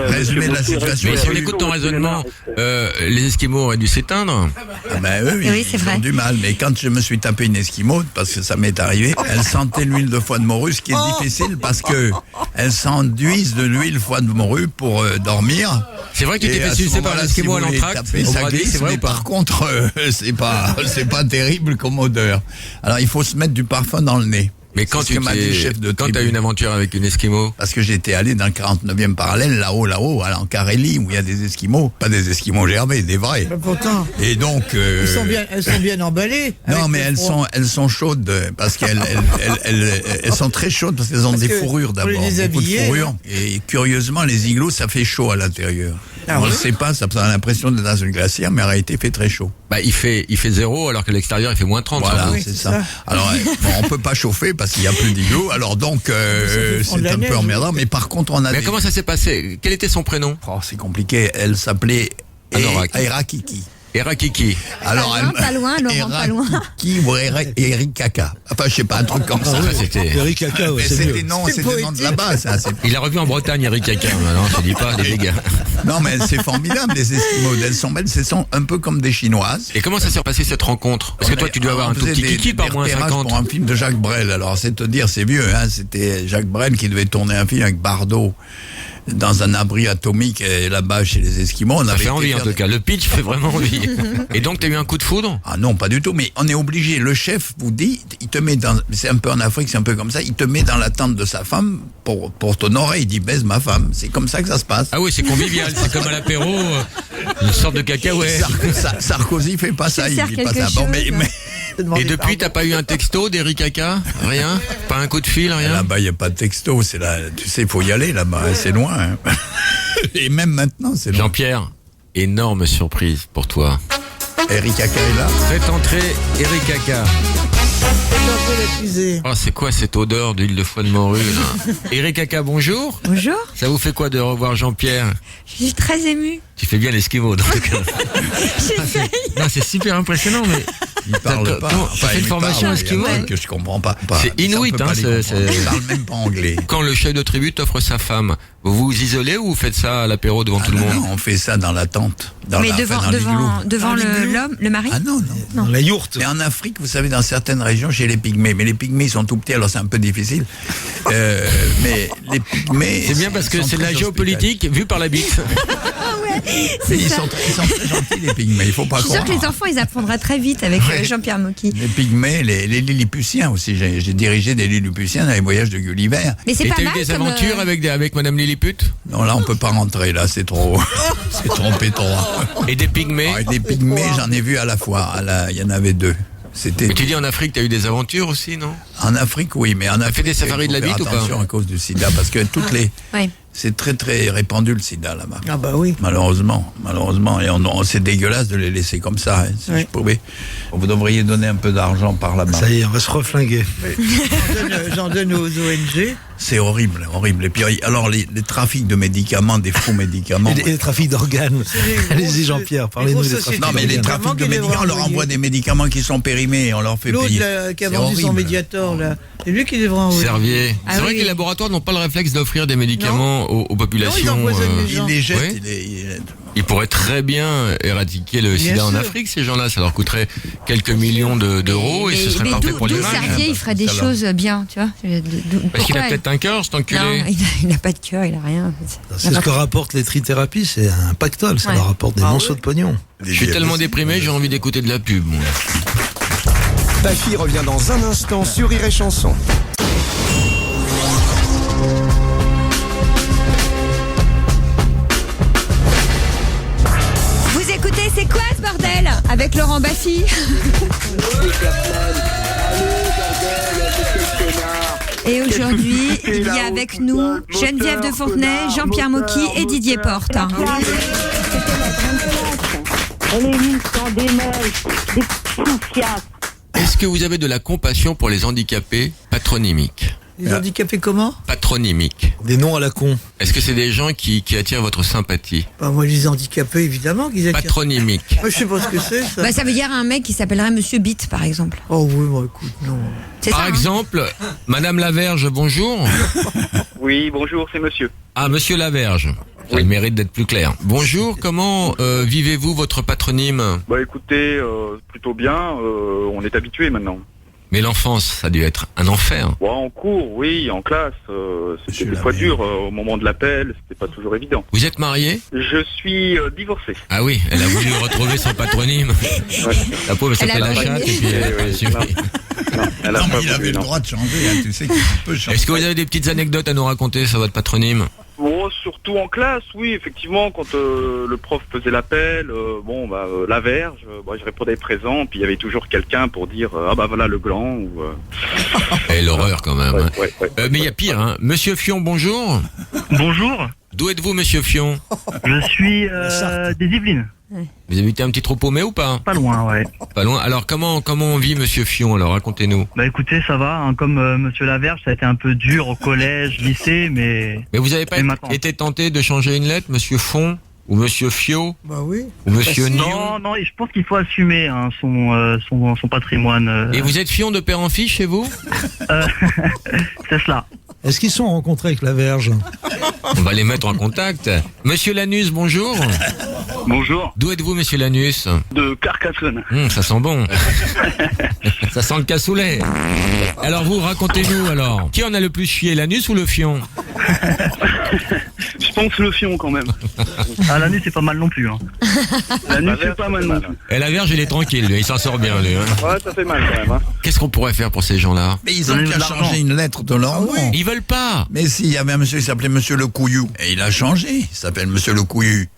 résumé de la situation. Mais si on écoute ton raisonnement, les Esquimaux auraient dû s'éteindre. Ah ben oui, c'est vrai. Ils ont du mal. Mais quand je me suis tapé une Esquimau, parce que ça m'est arrivé, elle sentait l'huile de foie de morue, ce qui est difficile parce que elles s'enduisent de l'huile de foie de morue pour dormir. C'est vrai que tu t'es fait sucer par l'Esquimau à l'entracte. Ça glisse, mais par contre, c'est pas terrible comme odeur. Alors il faut se mettre du parfum dans le nez. Mais quand tu as eu une aventure avec une Esquimau? Parce que j'étais allé dans le 49e parallèle, là-haut, en Carélie, où il y a des Esquimaux. Pas des Esquimaux gerbés, des vrais. Mais pourtant. Et donc. Elles sont bien emballées. Non, mais elles sont chaudes, parce qu'elles sont très chaudes, parce qu'elles ont des fourrures d'abord. Beaucoup de fourrures. Et curieusement, les igloos, ça fait chaud à l'intérieur. On ne sait pas, ça a l'impression d'être dans une glacière, mais en réalité, il fait très chaud. Bah, il fait 0, alors que l'extérieur, il fait moins 30. Voilà, c'est ça. Alors, on peut pas chauffer parce qu'il y a plus d'igloos. Alors donc, c'est un peu emmerdant. Mais par contre, on a. Mais comment ça s'est passé? Quel était son prénom? Oh, c'est compliqué. Elle s'appelait Erakiki. Erakiki. Alors, pas loin, Laurent, pas loin. Qui ou Erikaka. Enfin, je sais pas, un truc comme ça. C'était Erikaka, ouais, c'était non de là-bas, ça. Il a revu en Bretagne, Erikaka. Non, je dis pas, les dégâts. Non, mais c'est formidable, les Esquimaux. Elles sont belles, c'est un peu comme des Chinoises. Et comment ça s'est passé cette rencontre? Parce que toi, tu dois avoir un tout petit kiki par moins 50. Pour un film de Jacques Brel. Alors, c'est te dire, c'est vieux, hein. C'était Jacques Brel qui devait tourner un film avec Bardot dans un abri atomique là-bas chez les Esquimaux. Ça fait envie en tout cas, le pitch fait vraiment envie. Et donc t'as eu un coup de foudre? Ah non, pas du tout, mais on est obligé, le chef vous dit, il te met dans, c'est un peu en Afrique, c'est un peu comme ça, il te met dans la tente de sa femme pour t'honorer, il dit baise ma femme, c'est comme ça que ça se passe. Ah oui, c'est convivial, c'est comme à l'apéro, une sorte de cacahuète. Sarkozy fait pas ça, il dit pas ça. Bon, mais et depuis, t'as pas eu un texto d'Erikaka? Rien? Pas un coup de fil, rien? Là-bas, il n'y a pas de texto, c'est là, tu sais, il faut y aller là-bas, c'est loin. Hein. Et même maintenant, c'est loin. Jean-Pierre, énorme surprise pour toi. Erikaka est là. Faites entrer Erikaka. Oh, c'est quoi cette odeur d'huile de foie de morue là? Erikaka, bonjour. Bonjour. Ça vous fait quoi de revoir Jean-Pierre? Je suis très émue. Tu fais bien l'esquimau dans le cas. J'essaye. Non, c'est super impressionnant, mais il parle pas. T'as fait une formation esquimau que je comprends pas. C'est inuit, hein. Il parle même pas anglais. Quand le chef de tribu t'offre sa femme, vous vous isolez ou vous faites ça à l'apéro devant tout le monde? Non, on fait ça dans la tente. Mais devant l'homme, le mari? Ah non. La yourte. Mais en Afrique, vous savez, dans certaines régions, chez les pygmées. Mais les pygmées, ils sont tout petits, alors c'est un peu difficile. Mais les pygmées. C'est bien parce que c'est de la géopolitique vue par la bite. Ils sont très gentils, les pygmées, il faut pas croire. Je suis sûre que les enfants, ils apprendraient très vite avec Jean-Pierre Mocky. Les pygmées, les Lilliputiens aussi. J'ai dirigé des Lilliputiens dans les voyages de Gulliver. Mais c'est pas mal. Et t'as eu des aventures avec Madame Lilliput? Non, là, on peut pas rentrer, là, c'est trop étroit. Et des pygmées? Des pygmées, j'en ai vu à la fois. Il y en avait 2. Mais tu dis en Afrique, tu as eu des aventures aussi, non? En Afrique, oui, mais en Afrique. Tu as fait des safaris de la bite ou pas? Attention à cause du sida, parce que toutes les. Oui. C'est très très répandu le sida là-bas. Ah bah oui. Malheureusement. Et c'est dégueulasse de les laisser comme ça. Hein, si je pouvais. Vous devriez donner un peu d'argent par là-bas. Ça y est, on va se reflinguer. J'en donne aux ONG. C'est horrible. Et puis alors les trafics de médicaments, des faux médicaments. Et les trafics d'organes. Allez-y Jean-Pierre, parlez-nous des trafics. Non mais les trafics de médicaments, on leur envoie des médicaments qui sont périmés, on leur fait payer. L'autre qui a vendu son Mediator là, c'est lui qui devrait envoyer. Servier. C'est vrai que les laboratoires n'ont pas le réflexe d'offrir des médicaments gens aux populations. Non, il les jette. Oui. Ils pourraient très bien éradiquer le sida en Afrique, ces gens-là. Ça leur coûterait quelques millions d'euros et ce serait parfait pour l'image. Servier, il ferait des choses bien, tu vois. Parce qu'il a peut-être un cœur, cet enculé. Non, il n'a pas de cœur, il n'a rien. C'est ce que rapporte les trithérapies, c'est un pactole, ça leur rapporte des monceaux de pognon. Je suis tellement déprimé, j'ai envie d'écouter de la pub, moi. Baffy revient dans un instant sur Rire et Chanson. Vous écoutez C'est quoi ce bordel avec Laurent Baffy. Et aujourd'hui, il y a avec nous Geneviève de Fontenay, Jean-Pierre Mocky et Didier Porte. Est-ce que vous avez de la compassion pour les handicapés patronymiques? Les handicapés comment? Patronymiques. Des noms à la con. Est-ce que c'est des gens qui attirent votre sympathie? Moi, les handicapés, évidemment qu'ils attirent. Patronymiques. Moi, je sais pas ce que c'est, ça. Ça veut dire un mec qui s'appellerait Monsieur Bit, par exemple. Oh oui, bon, écoute, non. Par exemple, Madame Laverge, bonjour. Oui, bonjour, c'est monsieur. Ah, Monsieur Laverge. Ça mérite d'être plus clair. Bonjour, comment vivez-vous votre patronyme? Bah écoutez, plutôt bien, on est habitué maintenant. Mais l'enfance, ça a dû être un enfer. Ouais, en cours, oui, en classe, c'était des fois dur. Au moment de l'appel, c'était pas toujours évident. Vous êtes marié? Je suis divorcé. Ah oui, elle a voulu retrouver son patronyme. Ouais. La pauvre, elle s'appelait la chatte et puis elle a il avait le droit de changer, hein, tu sais qu'il peut changer. Est-ce que vous avez des petites anecdotes à nous raconter sur votre patronyme? Bon, surtout en classe, oui, effectivement, quand le prof faisait l'appel, la verge, je répondais présent, puis il y avait toujours quelqu'un pour dire voilà le gland ou. Et l'horreur quand même. Mais il y a pire, hein. Monsieur Fion, bonjour. Bonjour. D'où êtes-vous, Monsieur Fion? Je suis des Yvelines. Vous habitez un petit trou paumé ou pas? Pas loin, ouais. Pas loin. Alors comment on vit, Monsieur Fion? Alors racontez-nous. Bah écoutez, ça va. Hein, comme Monsieur Laverge, ça a été un peu dur au collège, lycée, mais. Mais vous avez pas été tenté de changer une lettre, Monsieur Fon ou Monsieur Fio? Bah oui. Ou Monsieur Nion? Non, je pense qu'il faut assumer son patrimoine. Et vous êtes Fion de père en fils chez vous? C'est cela. Est-ce qu'ils sont rencontrés avec Laverge? On va les mettre en contact. Monsieur Lanus, bonjour. Bonjour. D'où êtes-vous, Monsieur Lanus? De Carcassonne. Ça sent bon. Ça sent le cassoulet. Alors vous, racontez-nous alors. Qui en a le plus chié, Lanus ou le Fion? Je pense le Fion quand même. Ah, l'année c'est pas mal non plus. Hein. L'année c'est pas mal non plus. Et la Verge, il est tranquille, lui. Il s'en sort bien, lui. Hein. Ouais, ça fait mal quand même. Hein. Qu'est-ce qu'on pourrait faire pour ces gens-là? Mais ils ont qu'à changer une lettre de leur nom. Ils veulent pas. Mais si, il y avait un monsieur qui s'appelait Monsieur Le Couillou. Et il a changé. Il s'appelle Monsieur Le Couillu.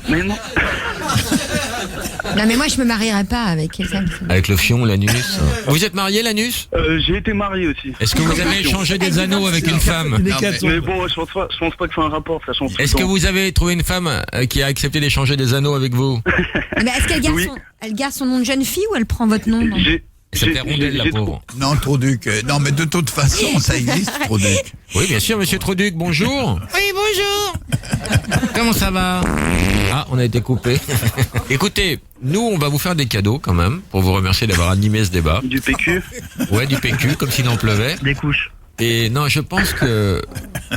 Mais non. Non, mais moi, je me marierais pas avec quelqu'un. Avec le Fion, Lanus. Vous êtes marié, Lanus? J'ai été marié aussi. Est-ce que vous avez échangé des anneaux avec une femme? Mais bon, je pense pas que c'est un rapport, ça change. Est-ce que vous avez trouvé une femme qui a accepté d'échanger des anneaux avec vous? Mais est-ce qu'elle garde son nom de jeune fille ou elle prend votre nom? Ça fait rondelle, la pauvre. Non, Troduc. Non, mais de toute façon, ça existe, Troduc. Oui, bien sûr, Monsieur Troduc, bonjour. Oui, bonjour. Comment ça va? Ah, on a été coupé. Écoutez, nous, on va vous faire des cadeaux quand même, pour vous remercier d'avoir animé ce débat. Du PQ? Ouais, du PQ, comme s'il en pleuvait. Des couches. Et non, je pense que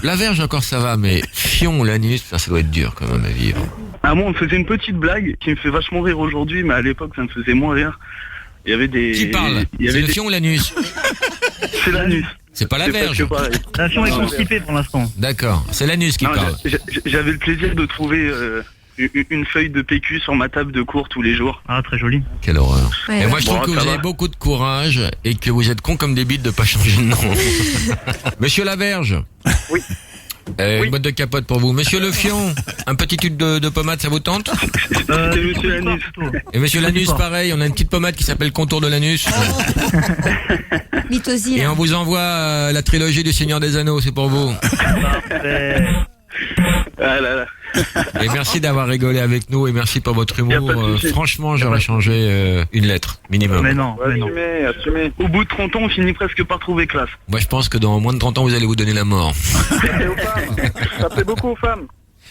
la Verge encore ça va, mais Fion, Lanus, ça doit être dur quand même à vivre. Ah, moi, on me faisait une petite blague qui me fait vachement rire aujourd'hui, mais à l'époque, ça me faisait moins rire. Il y avait des... Qui parle? C'est le Fion ou Lanus? C'est Lanus. C'est pas la Verge. La Fion est constipée pour l'instant. D'accord, c'est Lanus qui parle. J'avais le plaisir de trouver une feuille de PQ sur ma table de cours tous les jours. Ah, très joli. Quelle horreur. Ouais, et moi, je trouve que vous avez beaucoup de courage et que vous êtes con comme des bites de pas changer de nom. Monsieur Laverge. Oui. Une boîte de capote pour vous. Monsieur Le Fion, un petit tube de pommade, ça vous tente? Monsieur Lanus. Et Monsieur Lanus, pareil, on a une petite pommade qui s'appelle Contour de l'anus. Mythosie. Et on vous envoie la trilogie du Seigneur des Anneaux, c'est pour vous. Ah là là. Et merci d'avoir rigolé avec nous et merci pour votre humour. Franchement, j'aurais changé une lettre, minimum. Mais non, Assumez. Au bout de 30 ans, on finit presque par trouver classe. Moi, je pense que dans moins de 30 ans, vous allez vous donner la mort. Ça plaît beaucoup aux femmes.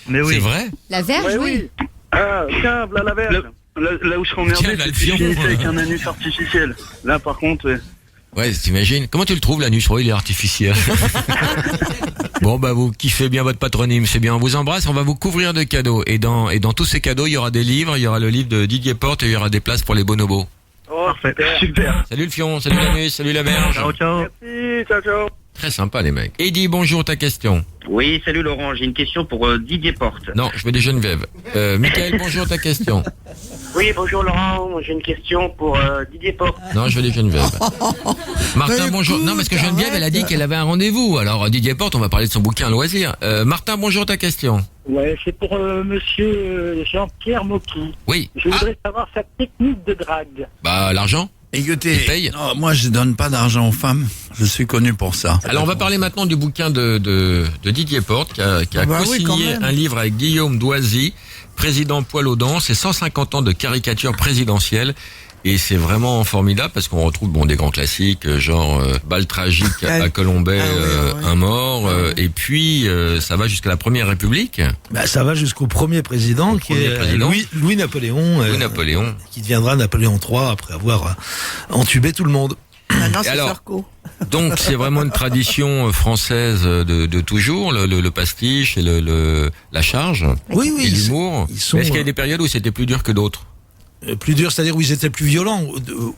Mais oui. C'est vrai? La Verge, oui. Ah, tiens, voilà la Verge. Là où je serais emmerdé, Tiens, là, c'est le que je Fion. finissais avec un anus artificiel. Là, par contre, Ouais, t'imagines. Comment tu le trouves, l'anus? Il est artificiel. Bon, bah, vous kiffez bien votre patronyme, c'est bien. On vous embrasse, on va vous couvrir de cadeaux. Et dans tous ces cadeaux, il y aura des livres, il y aura le livre de Didier Porte et il y aura des places pour les bonobos. Oh, super. Salut le fion, salut l'anus, salut la berge. Ciao. Merci, ciao. Très sympa, les mecs. Eddie, bonjour, ta question. Oui, salut Laurent, j'ai une question pour Didier Porte. Non, je veux des Geneviève. Michael, bonjour, ta question. Oui, bonjour Laurent, j'ai une question pour Didier Porte. Non, je veux des Geneviève. Martin, bonjour. Non, parce que Geneviève, elle a dit qu'elle avait un rendez-vous. Alors, Didier Porte, on va parler de son bouquin loisir. Martin, bonjour, ta question. Ouais, c'est pour monsieur Jean-Pierre Mocky. Oui. Je voudrais savoir sa technique de drague. Bah, l'argent. Écoutez, non, moi je donne pas d'argent aux femmes, je suis connu pour ça. Alors on va parler maintenant du bouquin de Didier Porte qui a co-signé un livre avec Guillaume Doisy, président Poil aux dents, c'est 150 ans de caricature présidentielle. Et c'est vraiment formidable parce qu'on retrouve des grands classiques genre Bal tragique à Colombey, un mort, et puis ça va jusqu'à la Première République. Bah, ça va jusqu'au premier président qui est Louis Napoléon, qui deviendra Napoléon III après avoir entubé tout le monde. Maintenant, c'est alors, Sarko. Donc c'est vraiment une tradition française de toujours, le pastiche et la charge, et l'humour. Est-ce qu'il y a des périodes où c'était plus dur que d'autres? Plus dur, c'est-à-dire où ils étaient plus violents.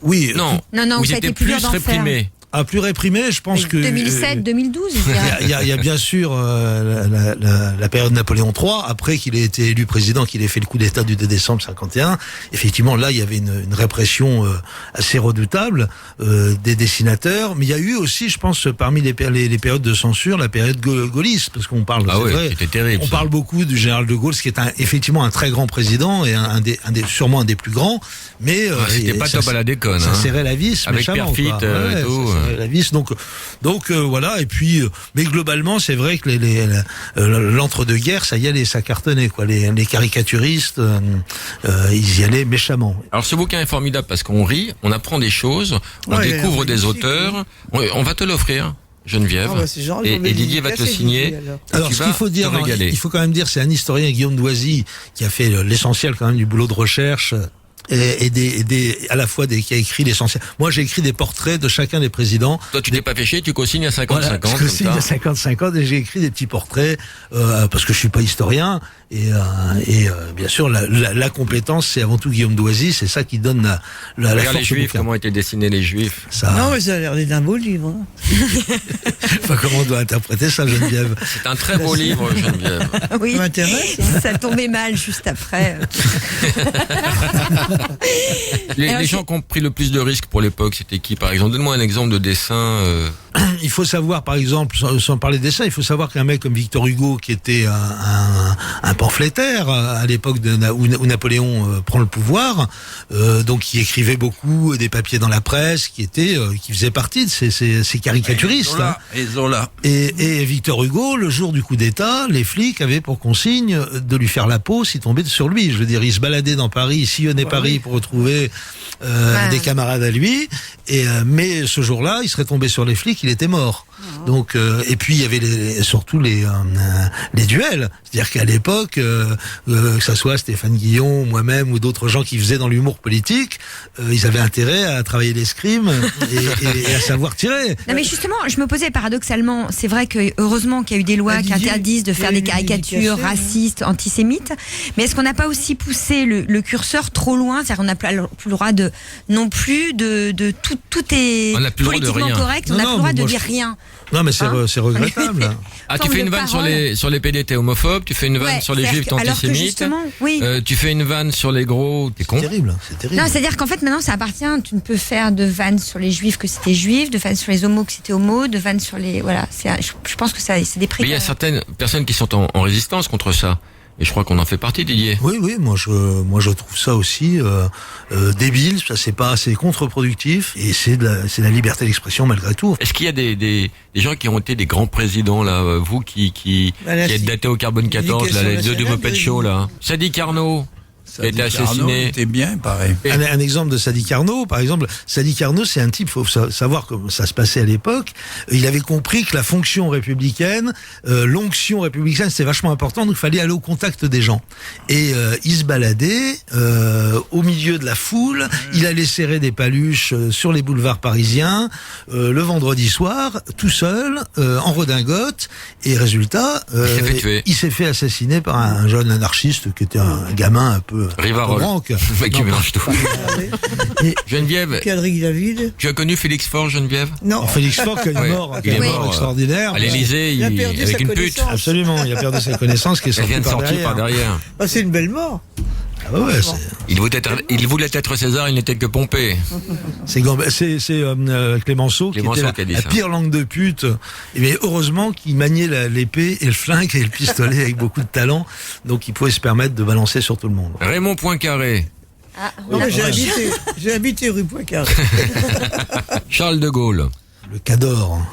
Oui. Non, où ils étaient plus réprimés. Plus réprimé, je pense que 2007, 2012. Il y a bien sûr la période Napoléon III, après qu'il ait été élu président, qu'il ait fait le coup d'État du 2 décembre 51. Effectivement, là, il y avait une répression assez redoutable des dessinateurs. Mais il y a eu aussi, je pense, parmi les périodes de censure, la période gaulliste, parce qu'on parle, c'était terrible. On parle beaucoup du général de Gaulle, ce qui est effectivement un très grand président et sûrement un des plus grands. Mais c'était pas top à la déconne. Ça serrait la vis, avec Perfit et tout. La vis, donc voilà, et puis mais globalement c'est vrai que l'entre-deux-guerres ça y allait, ça cartonnait quoi, les caricaturistes ils y allaient méchamment. Alors ce bouquin est formidable parce qu'on rit, on apprend des choses, on découvre des auteurs, on va te l'offrir Geneviève, et Didier va te le signer. Alors ce qu'il faut dire, il faut quand même dire, c'est un historien, Guillaume Doisy, qui a fait l'essentiel quand même du boulot de recherche. Et à la fois qui a écrit l'essentiel. Moi, j'ai écrit des portraits de chacun des présidents. Toi, tu t'es pas fait chier, tu co-signes à 50-50. Voilà, je co-signe à 50-50 et j'ai écrit des petits portraits parce que je suis pas historien et bien sûr la compétence, c'est avant tout Guillaume Doisy, c'est ça qui donne la Regarde force. Les Juifs, comment étaient dessinés les Juifs. Non, mais ça a l'air d'un beau livre. Enfin, comment on doit interpréter ça, Geneviève? C'est un très beau livre, Geneviève. Oui, ça m'intéresse. Ça tombait mal juste après. Les gens qui ont pris le plus de risques pour l'époque, c'était qui, par exemple? Donne-moi un exemple de dessin. Il faut savoir, par exemple, sans parler de dessin, il faut savoir qu'un mec comme Victor Hugo, qui était un pamphlétaire à l'époque où Napoléon prend le pouvoir, donc qui écrivait beaucoup, des papiers dans la presse, qui faisait partie de ces caricaturistes. Et Victor Hugo, le jour du coup d'État, les flics avaient pour consigne de lui faire la peau s'il tombait sur lui. Je veux dire, il se baladait dans Paris, il sillonnait Paris pour retrouver des camarades à lui. Mais ce jour-là, il serait tombé sur les flics, il était mort. Donc, et puis il y avait surtout les duels. C'est-à-dire qu'à l'époque, que ça soit Stéphane Guillon, moi-même ou d'autres gens qui faisaient dans l'humour politique, ils avaient intérêt à travailler l'escrime et à savoir tirer. Non mais justement, je me posais paradoxalement, c'est vrai que heureusement qu'il y a eu des lois qui interdisent de faire des caricatures racistes, antisémites, mais est-ce qu'on n'a pas aussi poussé le curseur trop loin? C'est-à-dire qu'on n'a plus le droit de non plus de tout est politiquement correct, on n'a plus le droit de dire rien. Non mais c'est regrettable. Tu fais une vanne sur les PDT homophobe, tu fais une vanne sur les juifs antisémites, tu fais une vanne sur les gros, t'es con. C'est terrible. Non, c'est-à-dire qu'en fait maintenant ça appartient, tu ne peux faire de vannes sur les juifs que c'était juif, de vannes sur les homos que c'était homo, de vannes sur les... Voilà, je pense que c'est des prix. Mais il y a certaines personnes qui sont en résistance contre ça. Et je crois qu'on en fait partie, Didier. Oui, moi je trouve ça aussi débile, c'est contre-productif et c'est la liberté d'expression malgré tout. Est-ce qu'il y a des gens qui ont été des grands présidents là, vous qui êtes daté au carbone 14, là, les deux du Muppet Show là, Sadi Carnot. qui a été assassiné. C'était bien, pareil. Un exemple de Sadi Carnot, par exemple. Sadi Carnot, c'est un type, faut savoir comment ça se passait à l'époque. Il avait compris que la fonction républicaine, l'onction républicaine, c'était vachement important, donc il fallait aller au contact des gens. Et il se baladait au milieu de la foule, il allait serrer des paluches sur les boulevards parisiens, le vendredi soir, tout seul, en redingote, et résultat, il s'est fait assassiner par un jeune anarchiste qui était un gamin un peu Rivarol. Le mec qui mélange tout. Geneviève. Cadric David. Tu as connu Félix Faure, Geneviève? Non. Félix Faure, qui est mort, il est mort extraordinaire. À l'Élysée, avec une pute. Absolument, il a perdu sa connaissance qui est sortie par derrière. Ah, c'est une belle mort. Ah ouais, il voulait être César, il n'était que Pompée. C'est Clémenceau qui était la pire langue de pute. Mais heureusement qu'il maniait l'épée et le flingue et le pistolet avec beaucoup de talent, donc il pouvait se permettre de balancer sur tout le monde. Raymond Poincaré. Ah, j'ai habité rue Poincaré. Charles de Gaulle. Le Cador,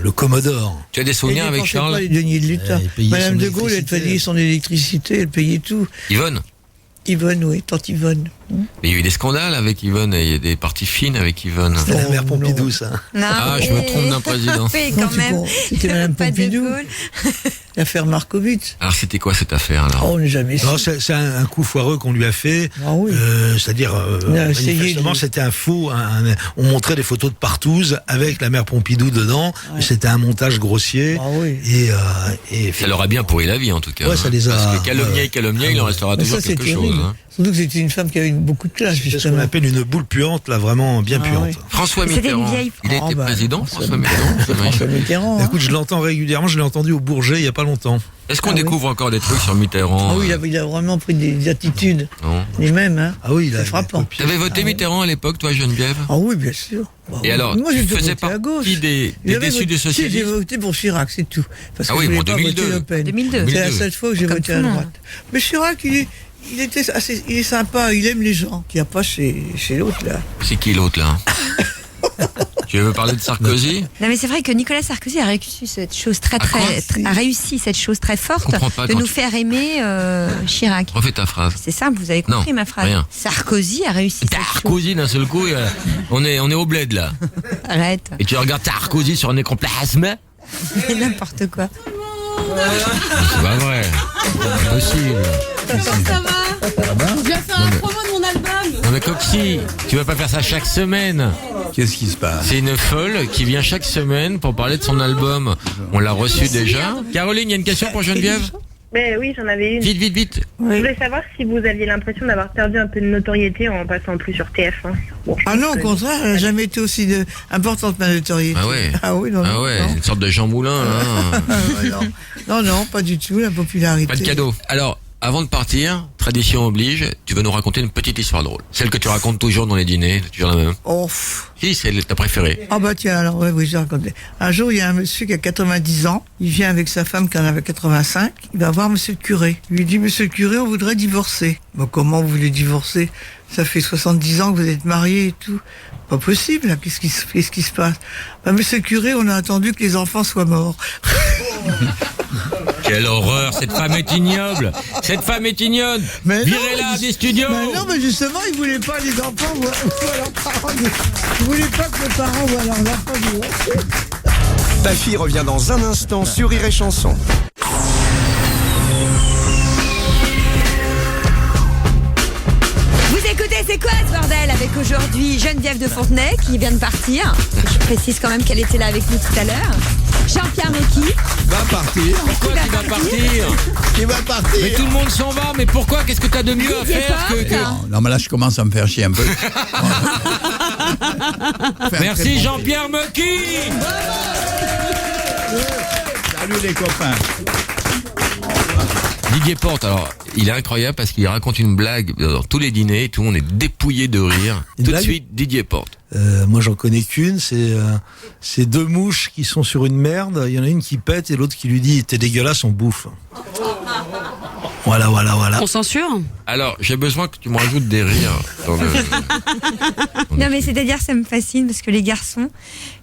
le Commodore. Tu as des souvenirs avec Charles? Pas les deniers de l'État. Madame de Gaulle, elle payait son électricité, elle payait tout. Yvonne, oui, tante Yvonne. Mais il y a eu des scandales avec Yvonne, et il y a des parties fines avec Yvonne. C'était la mère Pompidou, ça. Non, je me trompe d'un président. Oui, quand même. C'était Madame Pompidou. L'affaire Markovitch. Alors c'était quoi cette affaire alors? On n'est jamais sûr. C'est un coup foireux qu'on lui a fait. Ah oui. C'est-à-dire, manifestement, c'était un faux. On montrait des photos de partouze avec la mère Pompidou dedans. Ouais. C'était un montage grossier. Ah oui. Et ça leur a bien pourri la vie en tout cas. Ouais, ça les a. Parce que calomnier, il en restera toujours quelque chose. Hein. Surtout que c'était une femme qui avait beaucoup de classe, justement. C'est ce qu'on appelle une boule puante, là, vraiment bien puante. Oui. François Mitterrand. Il a été président, François Mitterrand. Écoute, je l'entends régulièrement, je l'ai entendu au Bourget il n'y a pas longtemps. Est-ce qu'on découvre encore des trucs sur Mitterrand? Ah oui, il a vraiment pris des attitudes. Les mêmes, hein. Ah oui, c'est frappant. Tu avais voté Mitterrand à l'époque, toi, Geneviève? Ah oui, bien sûr. Et alors, moi, tu faisais partie des déçus du socialisme? J'ai voté pour Chirac, c'est tout. Parce que je voulais en pas 2002. voter Le Pen. 2002. C'est la seule fois que j'ai voté à droite. Mais Chirac, il est sympa, il aime les gens, qu'il n'y a pas chez l'autre, là. C'est qui l'autre, là? Tu veux parler de Sarkozy? Non, mais c'est vrai que Nicolas Sarkozy a réussi cette chose très forte de nous faire aimer Chirac. Refais ta phrase. C'est ça, vous avez compris ma phrase. Rien. Sarkozy a réussi cette chose. Sarkozy d'un seul coup, on est au bled là. Arrête. Et tu regardes Sarkozy sur un écran plasma. C'est n'importe quoi. C'est pas vrai. C'est possible. Ça va? Je vais faire un promo de mon album. Non mais Coxy, tu vas pas faire ça chaque semaine. Qu'est-ce qui se passe? C'est une folle qui vient chaque semaine pour parler de son album. On l'a reçu déjà. Caroline, il y a une question pour Geneviève? Mais oui, j'en avais une. Vite. Je voulais savoir si vous aviez l'impression d'avoir perdu un peu de notoriété en passant plus sur TF1. Non, au contraire, elle n'a jamais été aussi importante, ma notoriété. Ah ouais. Non. C'est une sorte de Jean Moulin là. Non, pas du tout, la popularité. Pas de cadeau. Alors, avant de partir, tradition oblige, tu vas nous raconter une petite histoire drôle. Celle que tu racontes toujours dans les dîners, toujours la même. Si, c'est ta préférée. Ah bah tiens, alors oui, j'ai raconté. Un jour, il y a un monsieur qui a 90 ans, il vient avec sa femme qui en avait 85, il va voir monsieur le curé. Il lui dit, monsieur le curé, on voudrait divorcer. Bon, comment vous voulez divorcer? Ça fait 70 ans que vous êtes mariés et tout. Pas possible, là. Qu'est-ce qui se passe? Bah, monsieur le curé, on a attendu que les enfants soient morts. Quelle horreur, cette femme est ignoble. Cette femme est ignoble. Virez-la des studios. Mais non, mais justement, ils voulaient pas les enfants voient leurs parents. Ils voulaient pas que les parents voient leurs enfants divorcer. Baffy revient dans un instant sur Rire et Chanson. Vous écoutez, c'est quoi ce bordel? Avec aujourd'hui Geneviève de Fontenay qui vient de partir. Je précise quand même qu'elle était là avec nous tout à l'heure. Jean-Pierre Mocky va partir. Pourquoi tu vas partir? Qui va partir? Mais tout le monde s'en va, mais pourquoi? Qu'est-ce que t'as de mieux à faire que... Non, mais là, je commence à me faire chier un peu. Merci Jean-Pierre Mocky. Salut les copains. Didier Porte, alors, il est incroyable parce qu'il raconte une blague dans tous les dîners, tout le monde est dépouillé de rire. Tout de suite, Didier Porte. Moi, j'en connais qu'une, c'est deux mouches qui sont sur une merde, il y en a une qui pète et l'autre qui lui dit « T'es dégueulasse, on bouffe ». Voilà. On censure? Alors, j'ai besoin que tu me rajoutes des rires. Non, mais c'est-à-dire, ça me fascine parce que les garçons,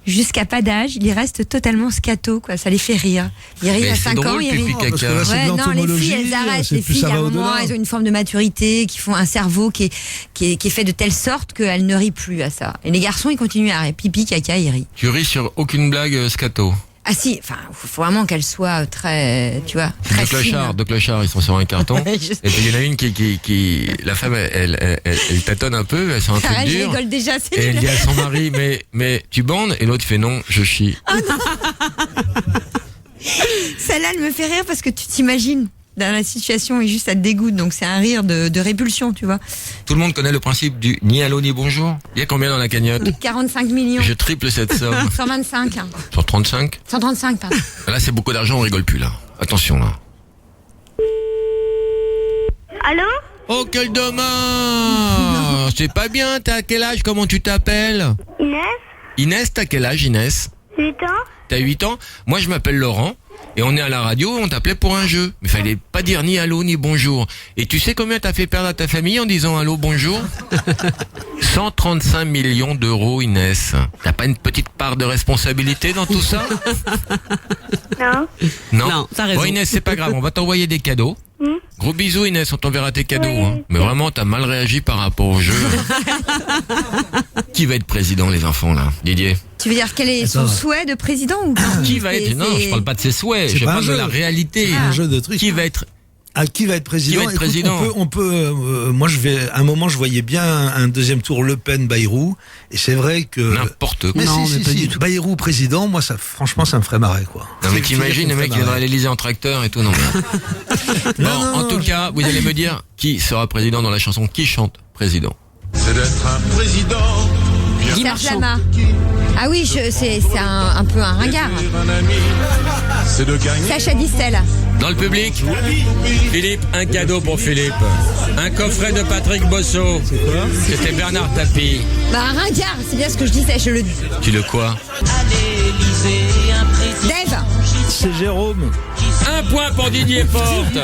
jusqu'à pas d'âge, ils restent totalement scato, quoi. Ça les fait rire. Ils rient à 5 ans, ils rient. Ouais, non, les filles, elles arrêtent. Les filles, à un moment, elles ont une forme de maturité, qui font un cerveau qui est fait de telle sorte qu'elles ne rient plus à ça. Et les garçons, ils continuent à rire. Pipi, caca, ils rient. Tu ris sur aucune blague scato? Ah si, enfin, faut vraiment qu'elle soit très, tu vois, très de clochards, ils sont sur un carton. Et puis il y en a une qui la femme, elle tâtonne un peu, elle sent un truc dur. Je rigole déjà, c'est et elle dit à son mari, mais tu bandes? Et l'autre fait non, je chie. Oh non. Celle-là, elle me fait rire parce que tu t'imagines dans la situation et juste ça te dégoûte, donc c'est un rire de répulsion, tu vois. Tout le monde connaît le principe du ni allô ni bonjour. Il y a combien dans la cagnotte? 45 millions. Je triple cette somme. 125. 135? 135, pardon. Là, c'est beaucoup d'argent, on rigole plus, là. Attention, là. Allô? Oh, quel dommage! C'est pas bien, t'as quel âge? Comment tu t'appelles? Inès? Inès, t'as quel âge, Inès? 8 ans? T'as 8 ans? Moi, je m'appelle Laurent. Et on est à la radio, on t'appelait pour un jeu. Mais fallait pas dire ni allô ni bonjour. Et tu sais combien t'as fait perdre à ta famille en disant allô bonjour? 135 millions d'euros, Inès. T'as pas une petite part de responsabilité dans tout ça? Non. Non, t'as raison. Bon, Inès, c'est pas grave, on va t'envoyer des cadeaux. Gros bisous, Inès, on t'enverra tes cadeaux. Hein. Mais vraiment, t'as mal réagi par rapport au jeu. Qui va être président, les enfants, là? Didier? Tu veux dire quel est son souhait de président ou qui va être? Non, je parle pas de ses souhaits, je parle de la réalité. C'est un jeu de trucs. Qui va être? Qui va être président? Qui va être président? On peut moi, à un moment, je voyais bien un deuxième tour Le Pen-Bayrou, et c'est vrai que. N'importe quoi. Mais si, Bayrou président, moi, franchement, ça me ferait marrer, quoi. Non, mais t'imagines, le mec, il viendra à l'Élysée en tracteur et tout, non, mais... Bon, en tout cas, vous allez me dire qui sera président dans la chanson. Qui chante président? C'est d'être un président. Serge Lama. Ah oui, c'est un peu un ringard. C'est de gagner. Sacha Distel. Dans le public, Philippe, un cadeau pour Philippe. Un coffret de Patrick Bosso. C'est quoi? C'était Bernard Tapie. Bah un ringard, c'est bien ce que je disais, je le dis. Tu le quoi? Dave. C'est Jérôme. Un point pour Didier Porte.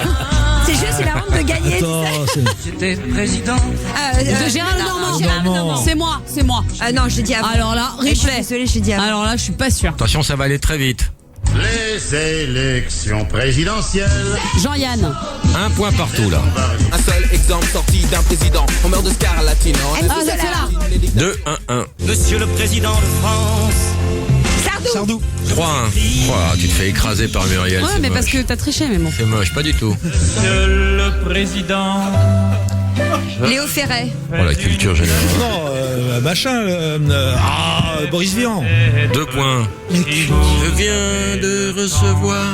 C'est juste, c'est la honte de gagner. J'étais président. De Gérard Normand. C'est moi. Ah non, je l'ai dit avant. Alors là, replay. Désolée, je l'ai dit avant. Alors là, je suis pas sûre. Attention, ça va aller très vite. Les élections présidentielles. Jean-Yann. Un point partout, là. Un seul exemple sorti d'un président. On meurt de scarlatine. Ah, ça c'est là. 2-1-1. Monsieur le président de France. Sardou. 3-1. Tu te fais écraser par Muriel. Ouais, mais moche. parce que t'as triché, mais bon. C'est moche, pas du tout. Monsieur le président. Léo Ferret. Oh, la culture générale. Non, Boris Vian. 2 points. Je viens de recevoir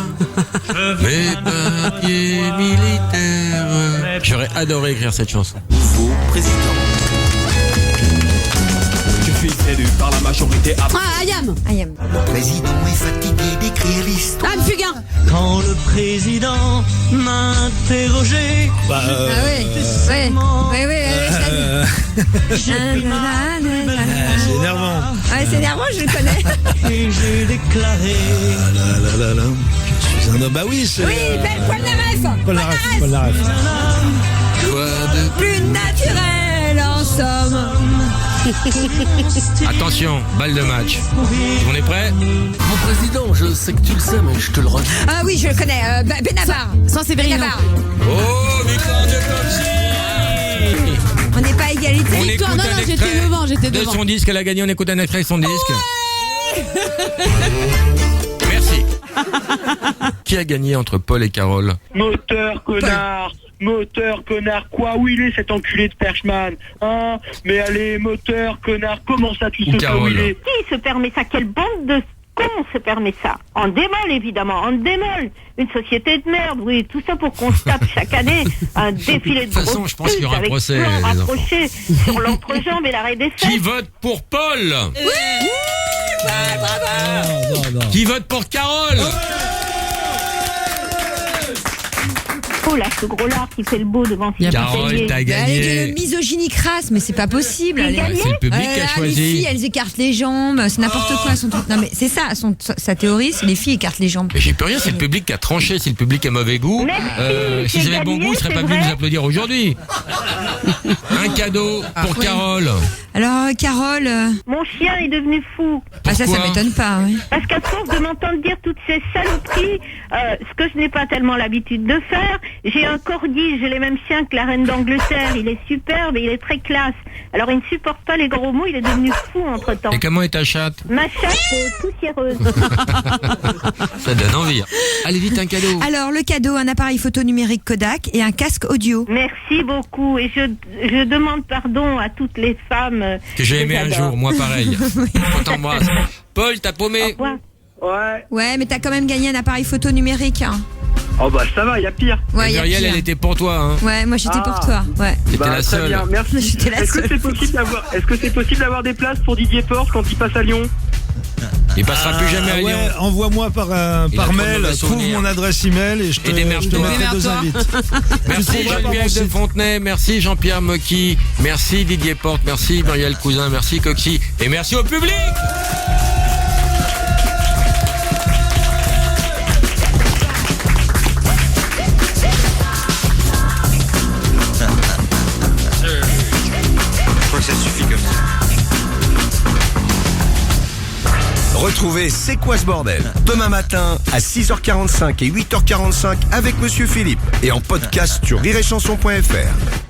mes papiers militaires. J'aurais adoré écrire cette chanson. Faux président. Je suis élu par la majorité à... Ah, Ayam. Le président est fatigué d'écrire l'histoire. Anne Fugain. Quand le président m'interrogeait. Ah ouais. C'est énervant. Ouais, c'est énervant, je le connais. Et j'ai déclaré. Je suis un homme. Bah oui, c'est. Oui, Paul Naref. Paul Naref. Quoi de Plus naturel en somme. Attention, balle de match. On est prêt? Mon président, je sais que tu le sais, mais je te le redis. Ah oui, je le connais. Benabar. Sans Séverino. Benabar. Oh, victoire de Popsi. On n'est pas à égalité. On Victoire, écoute non, un j'étais extrait devant, de son disque. Elle a gagné, on écoute un extrait de son disque. Merci. Qui a gagné entre Paul et Carole? Moteur, connard. Moteur, connard, quoi? Où il est cet enculé de Perchman? Hein? Mais allez, moteur, connard, comment ça tu sais pas où il est? Qui se permet ça? Quelle bande de cons se permet ça? En démol, évidemment, en démol. Une société de merde, oui, tout ça pour qu'on se tape chaque année un défilé de toute façon, je pense qu'il y aura un procès. Rapproché sur l'entrejambe et l'arrêt des fesses. Qui vote pour Paul? Oui, bravo. Qui vote pour Carole? Oh là, ce gros lard qui fait le beau devant ses Carole, ateliers. t'as gagné. Elle est de misogynie crasse, mais c'est pas possible. J'ai gagné. C'est le public qui a Les choisi. filles, elles écartent les jambes, c'est n'importe quoi son truc. Non mais c'est ça, sa théorie, c'est les filles écartent les jambes. Mais j'ai plus rien, c'est le public qui a tranché, si le public a mauvais goût. Merci, Si j'ai j'avais bon gagné, goût, il serait pas c'est venu vrai. nous applaudir aujourd'hui. Un cadeau pour Carole. Alors Carole, Mon chien est devenu fou. ça Pourquoi m'étonne pas. Oui. Parce qu'à force de m'entendre dire toutes ces saloperies, ce que je n'ai pas tellement l'habitude de faire, j'ai un corgi, j'ai les mêmes chiens que la reine d'Angleterre, il est superbe et il est très classe. Alors il ne supporte pas les gros mots, il est devenu fou entre-temps. Et comment est ta chatte? Ma chatte est poussiéreuse. Ça donne envie. Allez vite, un cadeau. Alors le cadeau, un appareil photo numérique Kodak et un casque audio. Merci beaucoup et je demande pardon à toutes les femmes Que j'ai aimé un j'adore. jour, moi pareil. On t'embrasse. Paul, t'as paumé. Ouais. Ouais, mais t'as quand même gagné un appareil photo numérique. Hein. Oh bah ça va, il y a pire. Ouais, y a Muriel, pire. elle était pour toi. Hein. Ouais, moi j'étais pour toi. Ouais. C'était la Très seule. bien, merci. J'étais la Est-ce que seule. c'est possible d'avoir des places pour Didier Porte quand il passe à Lyon? Il passera plus jamais à Lyon. Ouais, envoie-moi par Il a trop de mail, mauvais trouve souvenirs. mon adresse email et je te démerde-toi. mettrai 2 invites. Merci Geneviève de Fontenay, merci Jean-Pierre Mocky, merci Didier Porte, merci Muriel Cousin, merci Coxy et merci au public. Je crois que ça suffit comme ça. Retrouvez C'est quoi ce bordel demain matin à 6h45 et 8h45 avec Monsieur Philippe et en podcast sur rireetchanson.fr.